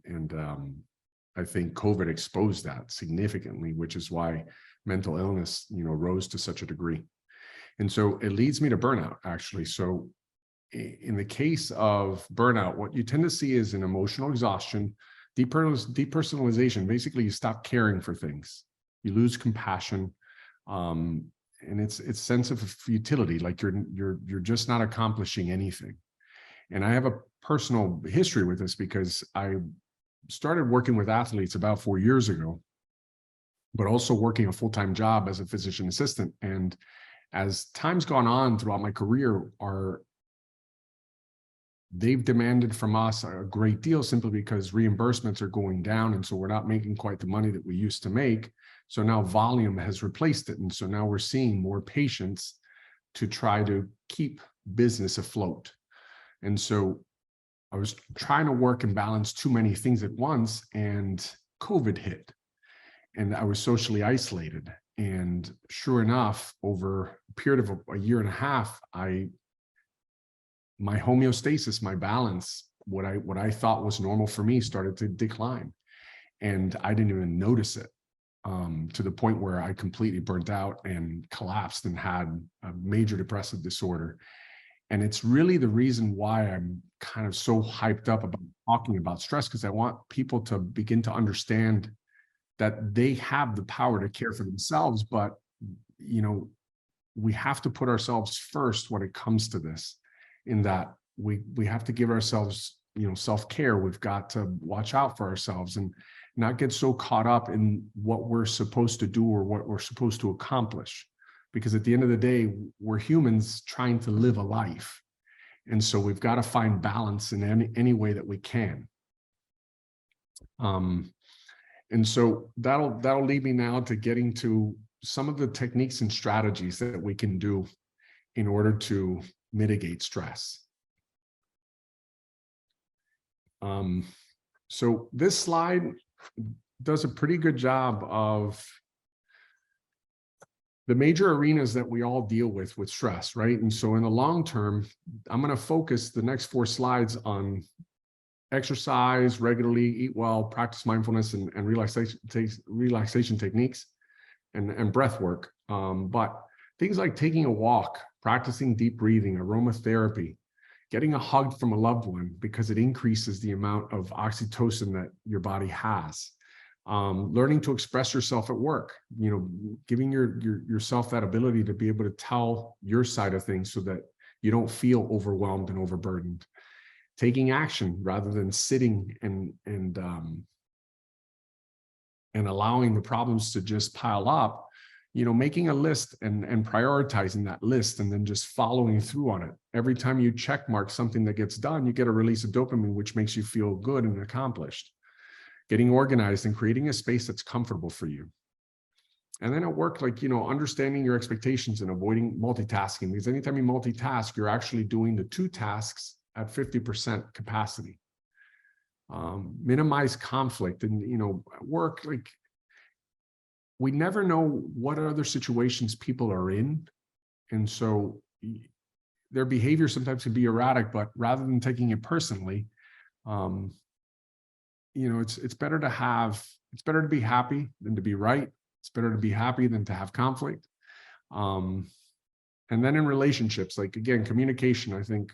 I think COVID exposed that significantly, which is why mental illness, rose to such a degree. And so it leads me to burnout, actually. So in the case of burnout, what you tend to see is an emotional exhaustion, depersonalization. Basically, you stop caring for things. You lose compassion. And it's sense of futility, like you're just not accomplishing anything. And I have a personal history with this because I started working with athletes about 4 years ago, but also working a full-time job as a physician assistant. And as time's gone on throughout my career, they've demanded from us a great deal simply because reimbursements are going down. And so we're not making quite the money that we used to make. So now volume has replaced it. And so now we're seeing more patients to try to keep business afloat. And so I was trying to work and balance too many things at once, and COVID hit, and I was socially isolated. And sure enough, over a period of a year and a half, my homeostasis, my balance, what I thought was normal for me, started to decline, and I didn't even notice it, to the point where I completely burnt out and collapsed and had a major depressive disorder. And it's really the reason why I'm kind of so hyped up about talking about stress, because I want people to begin to understand that they have the power to care for themselves, but we have to put ourselves first when it comes to this, in that we have to give ourselves, self-care. We've got to watch out for ourselves and not get so caught up in what we're supposed to do or what we're supposed to accomplish. Because at the end of the day, we're humans trying to live a life. And so we've got to find balance in any way that we can. And so that'll lead me now to getting to some of the techniques and strategies that we can do in order to mitigate stress. So this slide does a pretty good job of the major arenas that we all deal with stress, right? And so in the long term, I'm going to focus the next 4 slides on exercise regularly, eat well, practice mindfulness and relaxation techniques and breath work. But things like taking a walk, practicing deep breathing, aromatherapy, getting a hug from a loved one because it increases the amount of oxytocin that your body has. Learning to express yourself at work, giving yourself that ability to be able to tell your side of things so that you don't feel overwhelmed and overburdened. Taking action rather than sitting and allowing the problems to just pile up, making a list and prioritizing that list and then just following through on it. Every time you check mark something that gets done, you get a release of dopamine, which makes you feel good and accomplished. Getting organized and creating a space that's comfortable for you. And then at work, understanding your expectations and avoiding multitasking, because anytime you multitask, you're actually doing the 2 tasks at 50% capacity. Minimize conflict and, at work, we never know what other situations people are in. And so their behavior sometimes can be erratic, but rather than taking it personally, it's better to be happy than to be right. It's better to be happy than to have conflict. And then in relationships, again, communication, I think,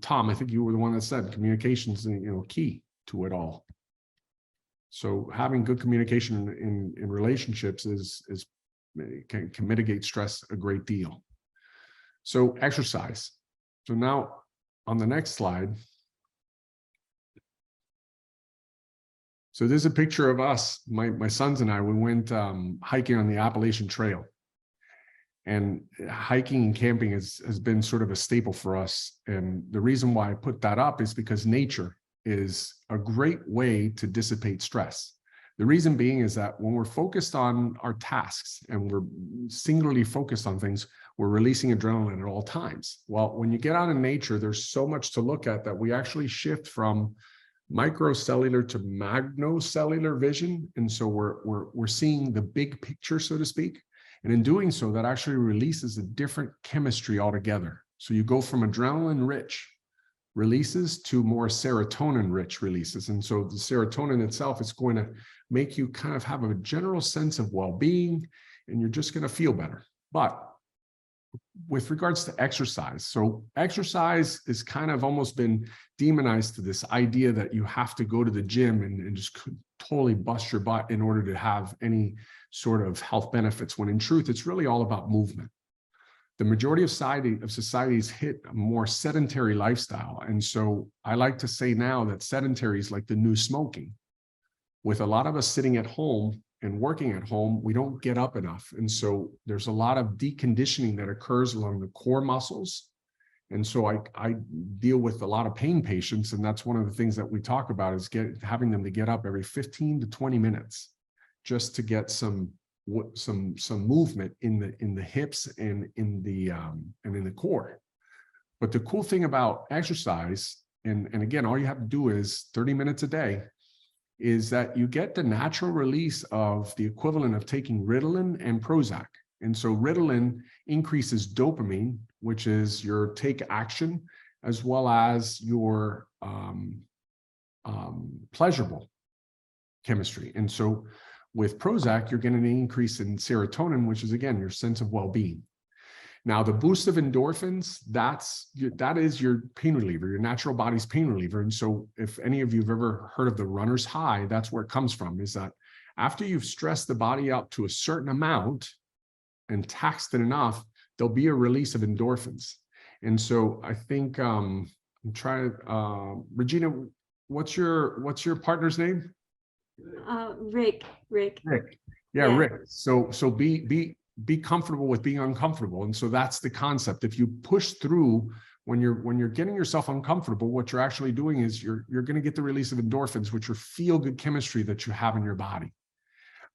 Tom, I think you were the one that said communication is, key to it all. So having good communication in relationships can mitigate stress a great deal. So exercise. So now on the next slide. So this is a picture of us, my sons and I, we went hiking on the Appalachian Trail. And hiking and camping has been sort of a staple for us. And the reason why I put that up is because nature is a great way to dissipate stress. The reason being is that when we're focused on our tasks and we're singularly focused on things, we're releasing adrenaline at all times. Well, when you get out in nature, there's so much to look at that we actually shift from microcellular to magnocellular vision. And so we're seeing the big picture, so to speak. And in doing so, that actually releases a different chemistry altogether. So you go from adrenaline-rich releases to more serotonin-rich releases. And so the serotonin itself is going to make you kind of have a general sense of well-being, and you're just going to feel better. But with regards to exercise, so exercise is kind of almost been demonized to this idea that you have to go to the gym and just totally bust your butt in order to have any sort of health benefits, when in truth, it's really all about movement. The majority of societies hit a more sedentary lifestyle. And so I like to say now that sedentary is like the new smoking. With a lot of us sitting at home and working at home, we don't get up enough. And so there's a lot of deconditioning that occurs along the core muscles. And so I deal with a lot of pain patients. And that's one of the things that we talk about is having them to get up every 15 to 20 minutes just to get some movement in the hips and in the core. But the cool thing about exercise, and again, all you have to do is 30 minutes a day, is that you get the natural release of the equivalent of taking Ritalin and Prozac. And so Ritalin increases dopamine, which is your take action, as well as your pleasurable chemistry. And so with Prozac, you're getting an increase in serotonin, which is, again, your sense of well-being. Now, the boost of endorphins, that is your pain reliever, your natural body's pain reliever. And so if any of you have ever heard of the runner's high, that's where it comes from, is that after you've stressed the body out to a certain amount and taxed it enough, there'll be a release of endorphins. And so I think I'm trying, Regina, what's your partner's name? Rick. Yeah, Rick. So be comfortable with being uncomfortable. And so that's the concept. If you push through when you're getting yourself uncomfortable, what you're actually doing is you're going to get the release of endorphins, which are feel-good chemistry that you have in your body.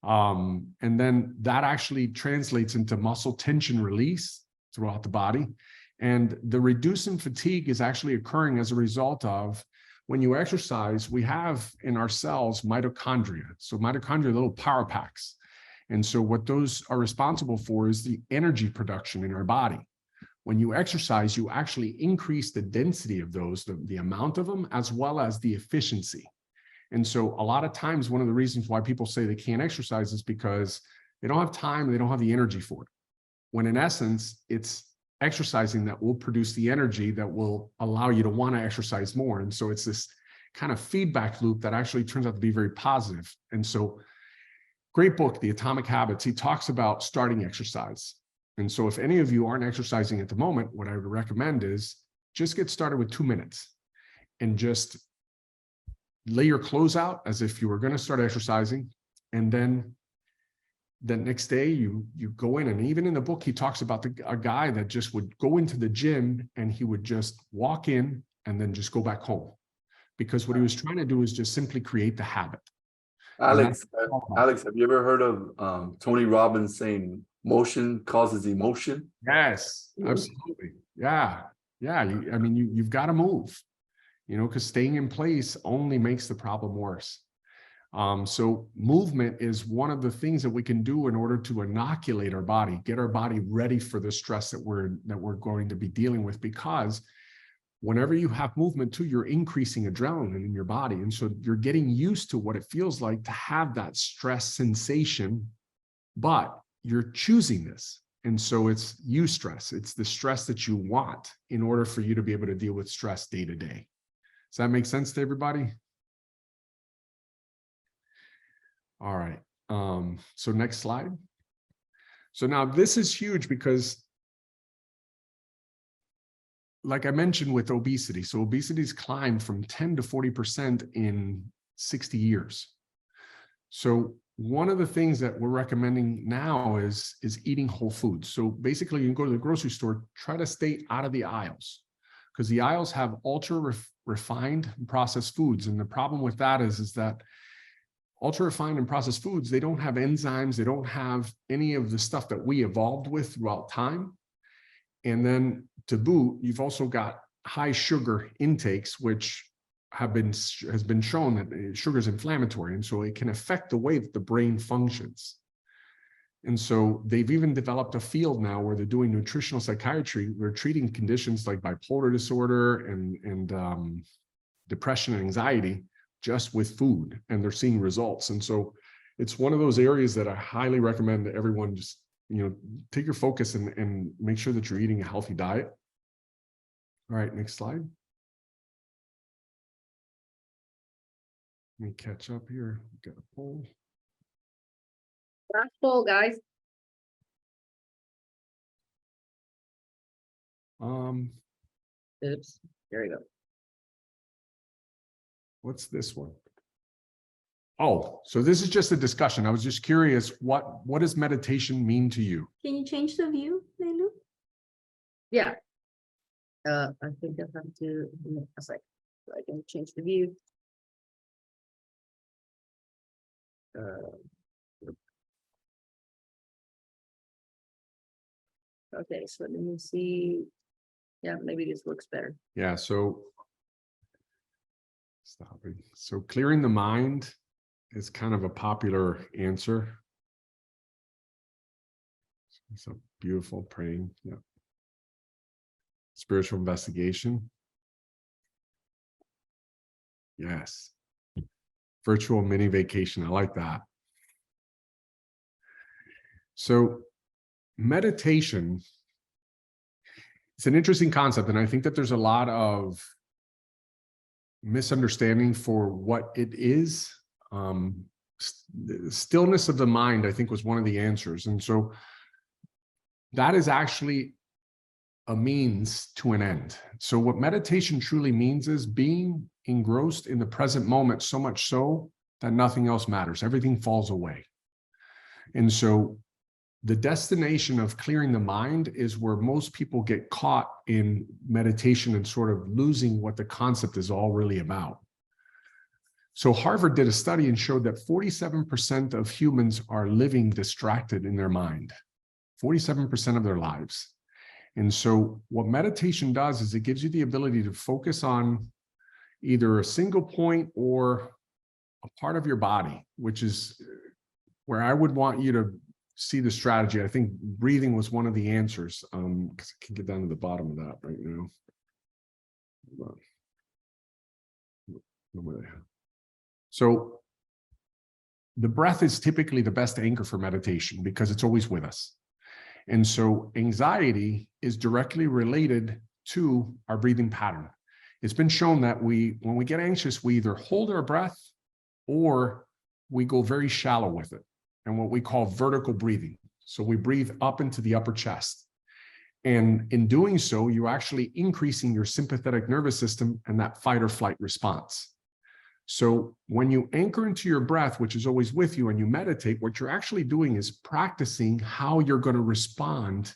And then that actually translates into muscle tension release throughout the body. And the reducing fatigue is actually occurring as a result of when you exercise, we have in our cells mitochondria. So mitochondria are little power packs. And so what those are responsible for is the energy production in our body. When you exercise, you actually increase the density of those, the amount of them, as well as the efficiency. And so a lot of times, one of the reasons why people say they can't exercise is because they don't have time, they don't have the energy for it. When in essence, it's exercising that will produce the energy that will allow you to want to exercise more. And so it's this kind of feedback loop that actually turns out to be very positive. And so, great book, The Atomic Habits, he talks about starting exercise. And so if any of you aren't exercising at the moment, what I would recommend is just get started with 2 minutes and just lay your clothes out as if you were going to start exercising. And then the next day you go in, and even in the book, he talks about a guy that just would go into the gym and he would just walk in and then just go back home, because what he was trying to do is just simply create the habit. Alex, have you ever heard of Tony Robbins saying motion causes emotion? Yes, absolutely. Yeah. I mean, you've got to move, because staying in place only makes the problem worse. So movement is one of the things that we can do in order to inoculate our body, get our body ready for the stress that we're going to be dealing with, because whenever you have movement too, you're increasing adrenaline in your body. And so you're getting used to what it feels like to have that stress sensation, but you're choosing this. And so it's eustress. It's the stress that you want in order for you to be able to deal with stress day to day. Does that make sense to everybody? All right. So next slide. So now this is huge because, like I mentioned with obesity, so obesity's climbed from 10 to 40% in 60 years. So one of the things that we're recommending now is eating whole foods. So basically, you can go to the grocery store, try to stay out of the aisles, because the aisles have ultra refined and processed foods. And the problem with that is that ultra refined and processed foods, they don't have enzymes, they don't have any of the stuff that we evolved with throughout time. And then to boot, you've also got high sugar intakes, which has been shown that sugar is inflammatory, and so it can affect the way that the brain functions. And so they've even developed a field now where they're doing nutritional psychiatry. They're treating conditions like bipolar disorder and depression and anxiety just with food, and they're seeing results. And so it's one of those areas that I highly recommend that everyone just, take your focus and make sure that you're eating a healthy diet. All right, next slide. Let me catch up here. Got a poll. Last poll, guys. Oops, there you go. What's this one? Oh, so this is just a discussion. I was just curious, what does meditation mean to you? Can you change the view, Lelu? Yeah. I think I have to, a sec, so I can change the view. Okay, so let me see. Yeah, maybe this looks better. Yeah, so stopping. So clearing the mind is kind of a popular answer. It's a beautiful praying. Yeah. Spiritual investigation. Yes. Virtual mini vacation. I like that. So meditation, it's an interesting concept, and I think that there's a lot of misunderstanding for what it is. Stillness of the mind, I think, was one of the answers. And so that is actually a means to an end. So what meditation truly means is being engrossed in the present moment, so much so that nothing else matters. Everything falls away. And so the destination of clearing the mind is where most people get caught in meditation and sort of losing what the concept is all really about. So Harvard did a study and showed that 47% of humans are living distracted in their mind, 47% of their lives. And so what meditation does is it gives you the ability to focus on either a single point or a part of your body, which is where I would want you to see the strategy, I think breathing was one of the answers. Because I can get down to the bottom of that right now. Hold on. So the breath is typically the best anchor for meditation because it's always with us. And so anxiety is directly related to our breathing pattern. It's been shown that when we get anxious, we either hold our breath or we go very shallow with it, and what we call vertical breathing. So we breathe up into the upper chest. And in doing so, you're actually increasing your sympathetic nervous system and that fight or flight response. So when you anchor into your breath, which is always with you, and you meditate, what you're actually doing is practicing how you're going to respond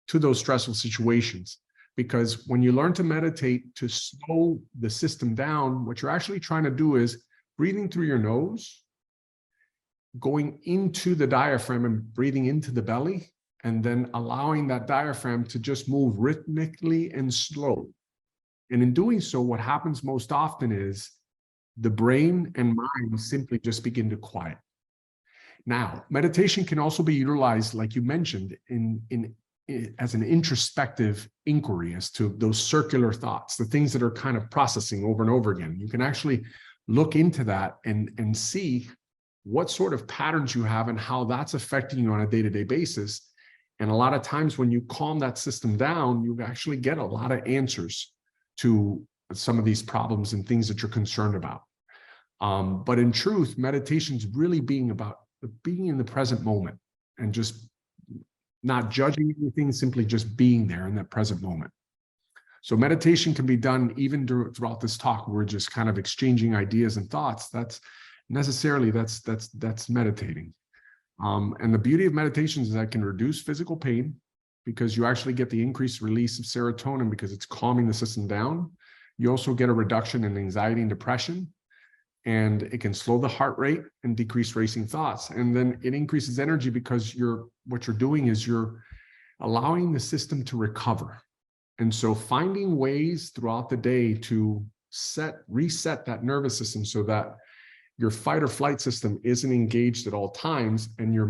to those stressful situations. Because when you learn to meditate to slow the system down, what you're actually trying to do is breathing through your nose, going into the diaphragm and breathing into the belly, and then allowing that diaphragm to just move rhythmically and slow. And in doing so, what happens most often is the brain and mind simply just begin to quiet. Now, meditation can also be utilized, like you mentioned, as an introspective inquiry as to those circular thoughts, the things that are kind of processing over and over again. You can actually look into that and see what sort of patterns you have and how that's affecting you on a day-to-day basis. And a lot of times when you calm that system down, you actually get a lot of answers to some of these problems and things that you're concerned about. But in truth, meditation is really being about being in the present moment and just not judging anything, simply just being there in that present moment. So meditation can be done even throughout this talk. We're just kind of exchanging ideas and thoughts. That's meditating. And the beauty of meditation is that it can reduce physical pain because you actually get the increased release of serotonin because it's calming the system down. You also get a reduction in anxiety and depression, and it can slow the heart rate and decrease racing thoughts. And then it increases energy because what you're doing is you're allowing the system to recover. And so finding ways throughout the day to reset that nervous system so that your fight or flight system isn't engaged at all times, and you're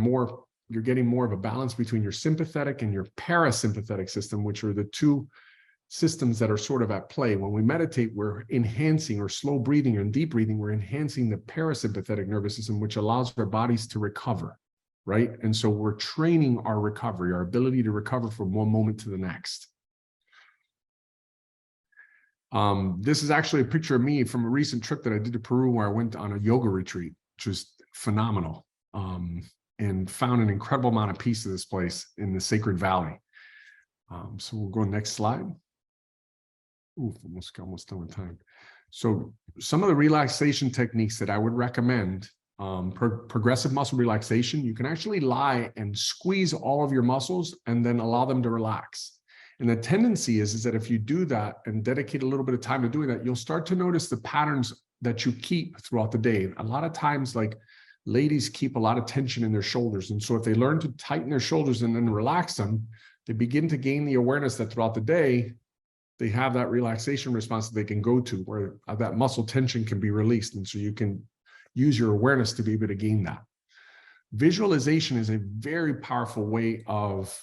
getting more of a balance between your sympathetic and your parasympathetic system, which are the two systems that are sort of at play. When we meditate, we're enhancing, or slow breathing and deep breathing, we're enhancing the parasympathetic nervous system, which allows our bodies to recover, right? And so we're training our recovery, our ability to recover from one moment to the next. This is actually a picture of me from a recent trip that I did to Peru, where I went on a yoga retreat, which was phenomenal, and found an incredible amount of peace in this place in the Sacred Valley. So we'll go next slide. Ooh, almost done with time. So some of the relaxation techniques that I would recommend, progressive muscle relaxation, you can actually lie and squeeze all of your muscles and then allow them to relax. And the tendency is that if you do that and dedicate a little bit of time to doing that, you'll start to notice the patterns that you keep throughout the day. A lot of times, like ladies keep a lot of tension in their shoulders. And so if they learn to tighten their shoulders and then relax them, they begin to gain the awareness that throughout the day, they have that relaxation response that they can go to, where that muscle tension can be released. And so you can use your awareness to be able to gain that. Visualization is a very powerful way of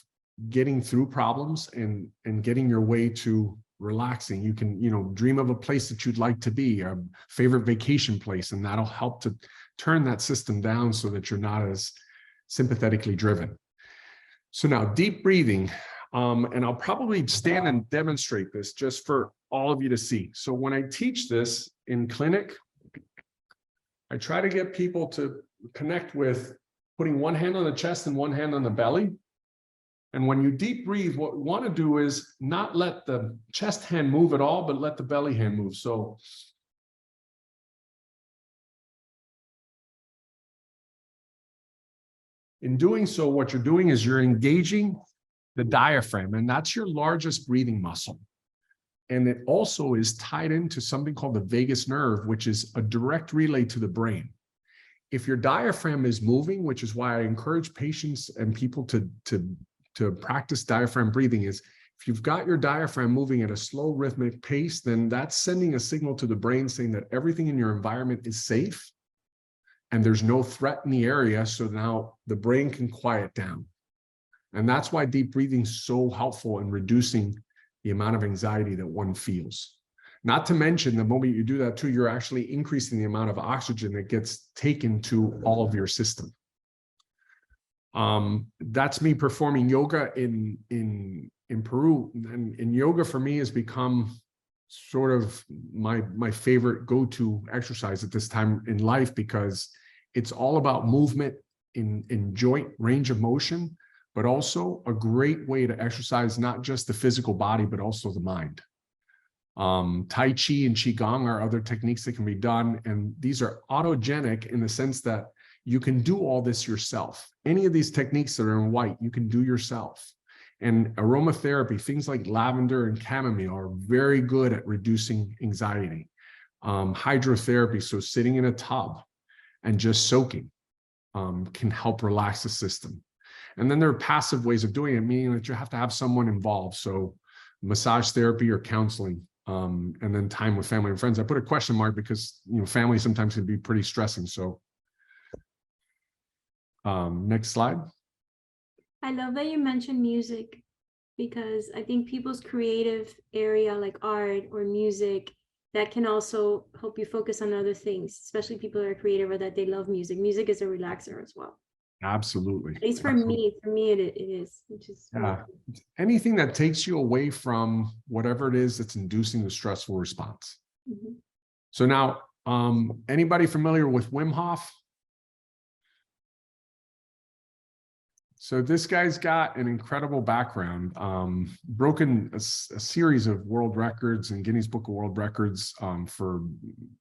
getting through problems and getting your way to relaxing. You can, dream of a place that you'd like to be, a favorite vacation place, and that'll help to turn that system down so that you're not as sympathetically driven. So now deep breathing, and I'll probably stand and demonstrate this just for all of you to see. So when I teach this in clinic, I try to get people to connect with putting one hand on the chest and one hand on the belly. And when you deep breathe, what we want to do is not let the chest hand move at all, but let the belly hand move. So in doing so, what you're doing is you're engaging the diaphragm, and that's your largest breathing muscle. And it also is tied into something called the vagus nerve, which is a direct relay to the brain. If your diaphragm is moving, which is why I encourage patients and people to practice diaphragm breathing, is if you've got your diaphragm moving at a slow rhythmic pace, then that's sending a signal to the brain saying that everything in your environment is safe and there's no threat in the area. So now the brain can quiet down. And that's why deep breathing is so helpful in reducing the amount of anxiety that one feels. Not to mention, the moment you do that too, you're actually increasing the amount of oxygen that gets taken to all of your system. That's me performing yoga in Peru. And yoga for me has become sort of my favorite go-to exercise at this time in life, because it's all about movement in joint range of motion, but also a great way to exercise not just the physical body, but also the mind. Tai Chi and Qigong are other techniques that can be done. And these are autogenic in the sense that you can do all this yourself. Any of these techniques that are in white, you can do yourself. And aromatherapy, things like lavender and chamomile are very good at reducing anxiety. Hydrotherapy, so sitting in a tub and just soaking, can help relax the system. And then there are passive ways of doing it, meaning that you have to have someone involved. So massage therapy or counseling, and then time with family and friends. I put a question mark because, you know, family sometimes can be pretty stressing. So next slide. I love that you mentioned music, because I think people's creative area like art or music, that can also help you focus on other things, especially people that are creative or that they love music. Music is a relaxer as well. Absolutely. At least for Absolutely. me, it is, which is Yeah. Anything that takes you away from whatever it is that's inducing the stressful response. Mhm. So now, anybody familiar with Wim Hof? So this guy's got an incredible background, broken a series of world records and Guinness Book of World Records for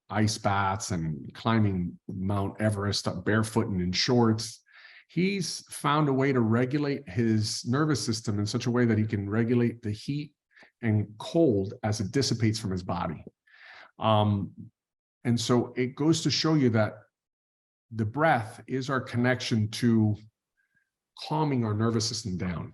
ice baths and climbing Mount Everest up barefoot and in shorts. He's found a way to regulate his nervous system in such a way that he can regulate the heat and cold as it dissipates from his body. And so it goes to show you that the breath is our connection to calming our nervous system down.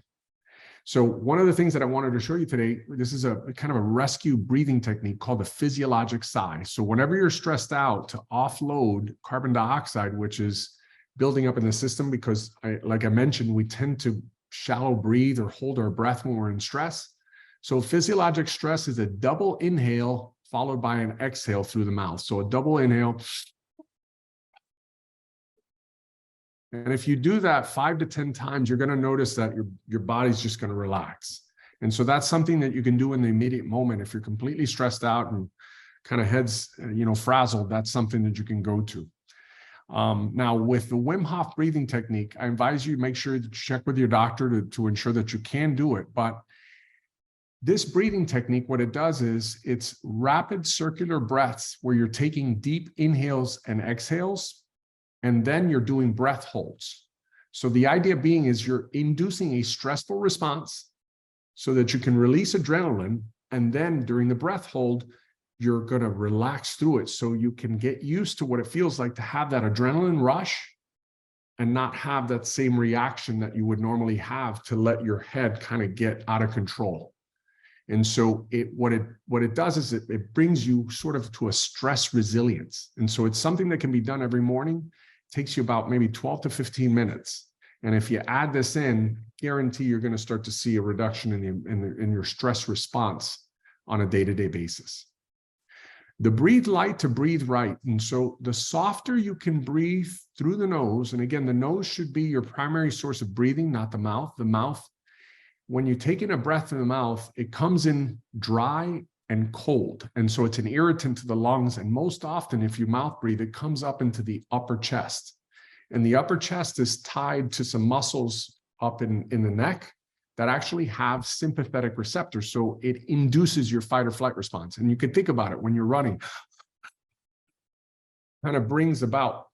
So one of the things that I wanted to show you today, this is a kind of a rescue breathing technique called the physiologic sigh. So whenever you're stressed out, to offload carbon dioxide, which is building up in the system, because like I mentioned, we tend to shallow breathe or hold our breath when we're in stress. So physiologic stress is a double inhale followed by an exhale through the mouth. So a double inhale. And if you do that 5 to 10 times, you're going to notice that your body's just going to relax. And so that's something that you can do in the immediate moment. If you're completely stressed out and kind of heads, frazzled, that's something that you can go to. Now, with the Wim Hof breathing technique, I advise you to make sure that you check with your doctor to ensure that you can do it. But this breathing technique, what it does is it's rapid circular breaths where you're taking deep inhales and exhales, and then you're doing breath holds. So the idea being is you're inducing a stressful response so that you can release adrenaline, and then during the breath hold, you're going to relax through it so you can get used to what it feels like to have that adrenaline rush and not have that same reaction that you would normally have to let your head kind of get out of control. And so what it does is it brings you sort of to a stress resilience. And so it's something that can be done every morning. It takes you about maybe 12 to 15 minutes. And if you add this in, guarantee you're going to start to see a reduction in your stress response on a day-to-day basis. The breathe light to breathe right. And so the softer you can breathe through the nose, and again, the nose should be your primary source of breathing, not the mouth. The mouth, when you take in a breath in the mouth, it comes in dry and cold. And so it's an irritant to the lungs. And most often, if you mouth breathe, it comes up into the upper chest. And the upper chest is tied to some muscles up in the neck that actually have sympathetic receptors. So it induces your fight or flight response. And you can think about it when you're running, kind of brings about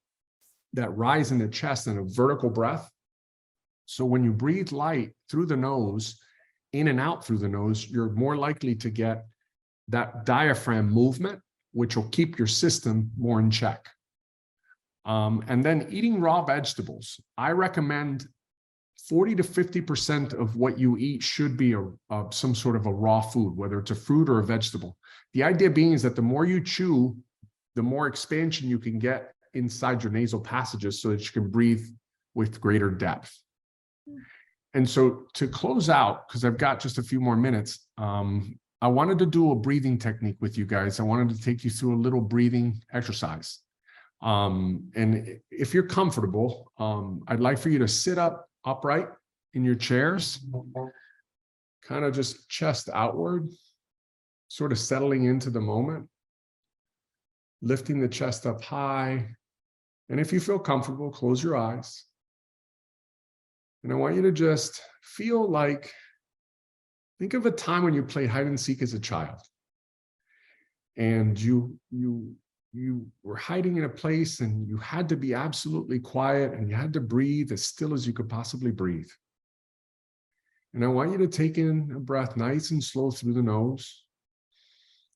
that rise in the chest and a vertical breath. So when you breathe light through the nose, in and out through the nose, you're more likely to get that diaphragm movement, which will keep your system more in check. And then eating raw vegetables. I recommend 40 to 50% of what you eat should be some sort of a raw food, whether it's a fruit or a vegetable. The idea being is that the more you chew, the more expansion you can get inside your nasal passages so that you can breathe with greater depth. And so to close out, because I've got just a few more minutes, I wanted to do a breathing technique with you guys. I wanted to take you through a little breathing exercise. And if you're comfortable, I'd like for you to sit up upright in your chairs, kind of just chest outward, sort of settling into the moment, lifting the chest up high. And if you feel comfortable, close your eyes. And I want you to just feel like, think of a time when you played hide and seek as a child. And you were hiding in a place and you had to be absolutely quiet and you had to breathe as still as you could possibly breathe. And I want you to take in a breath nice and slow through the nose,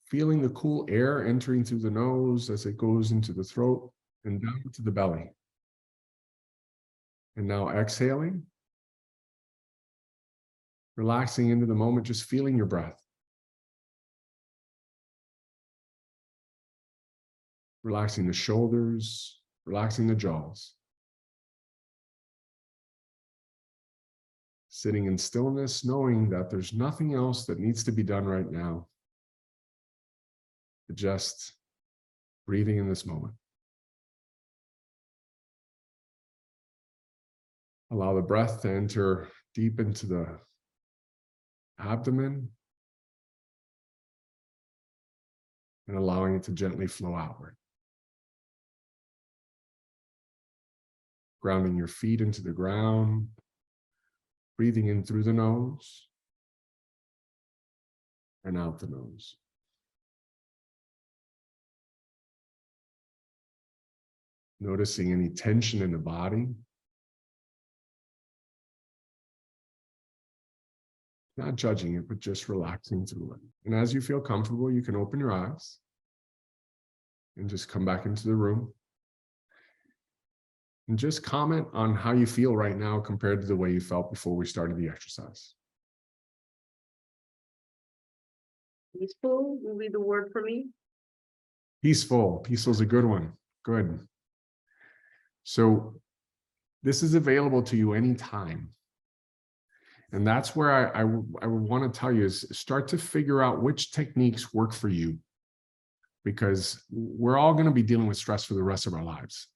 feeling the cool air entering through the nose as it goes into the throat and down to the belly. And now exhaling, relaxing into the moment, just feeling your breath. Relaxing the shoulders, relaxing the jaws. Sitting in stillness, knowing that there's nothing else that needs to be done right now. But just breathing in this moment. Allow the breath to enter deep into the abdomen and allowing it to gently flow outward. Grounding your feet into the ground, breathing in through the nose and out the nose. Noticing any tension in the body. Not judging it, but just relaxing through it. And as you feel comfortable, you can open your eyes and just come back into the room. And just comment on how you feel right now compared to the way you felt before we started the exercise. Peaceful will be the word for me. Peaceful. Peaceful is a good one. Good. So this is available to you anytime. And that's where I would want to tell you is start to figure out which techniques work for you, because we're all going to be dealing with stress for the rest of our lives.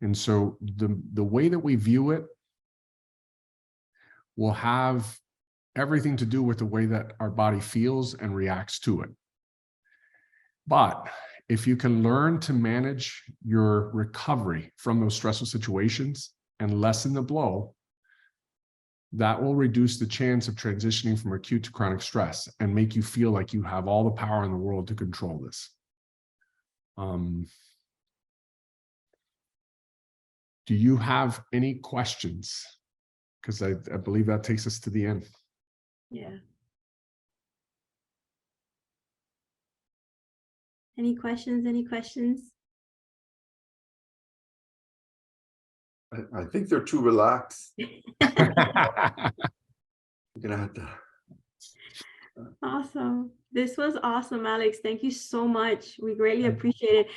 And so the way that we view it will have everything to do with the way that our body feels and reacts to it. But if you can learn to manage your recovery from those stressful situations and lessen the blow, that will reduce the chance of transitioning from acute to chronic stress and make you feel like you have all the power in the world to control this. Do you have any questions? Because I believe that takes us to the end. Yeah. Any questions? Any questions? I think they're too relaxed. You're gonna have to. Awesome. This was awesome, Alex. Thank you so much. We greatly appreciate it.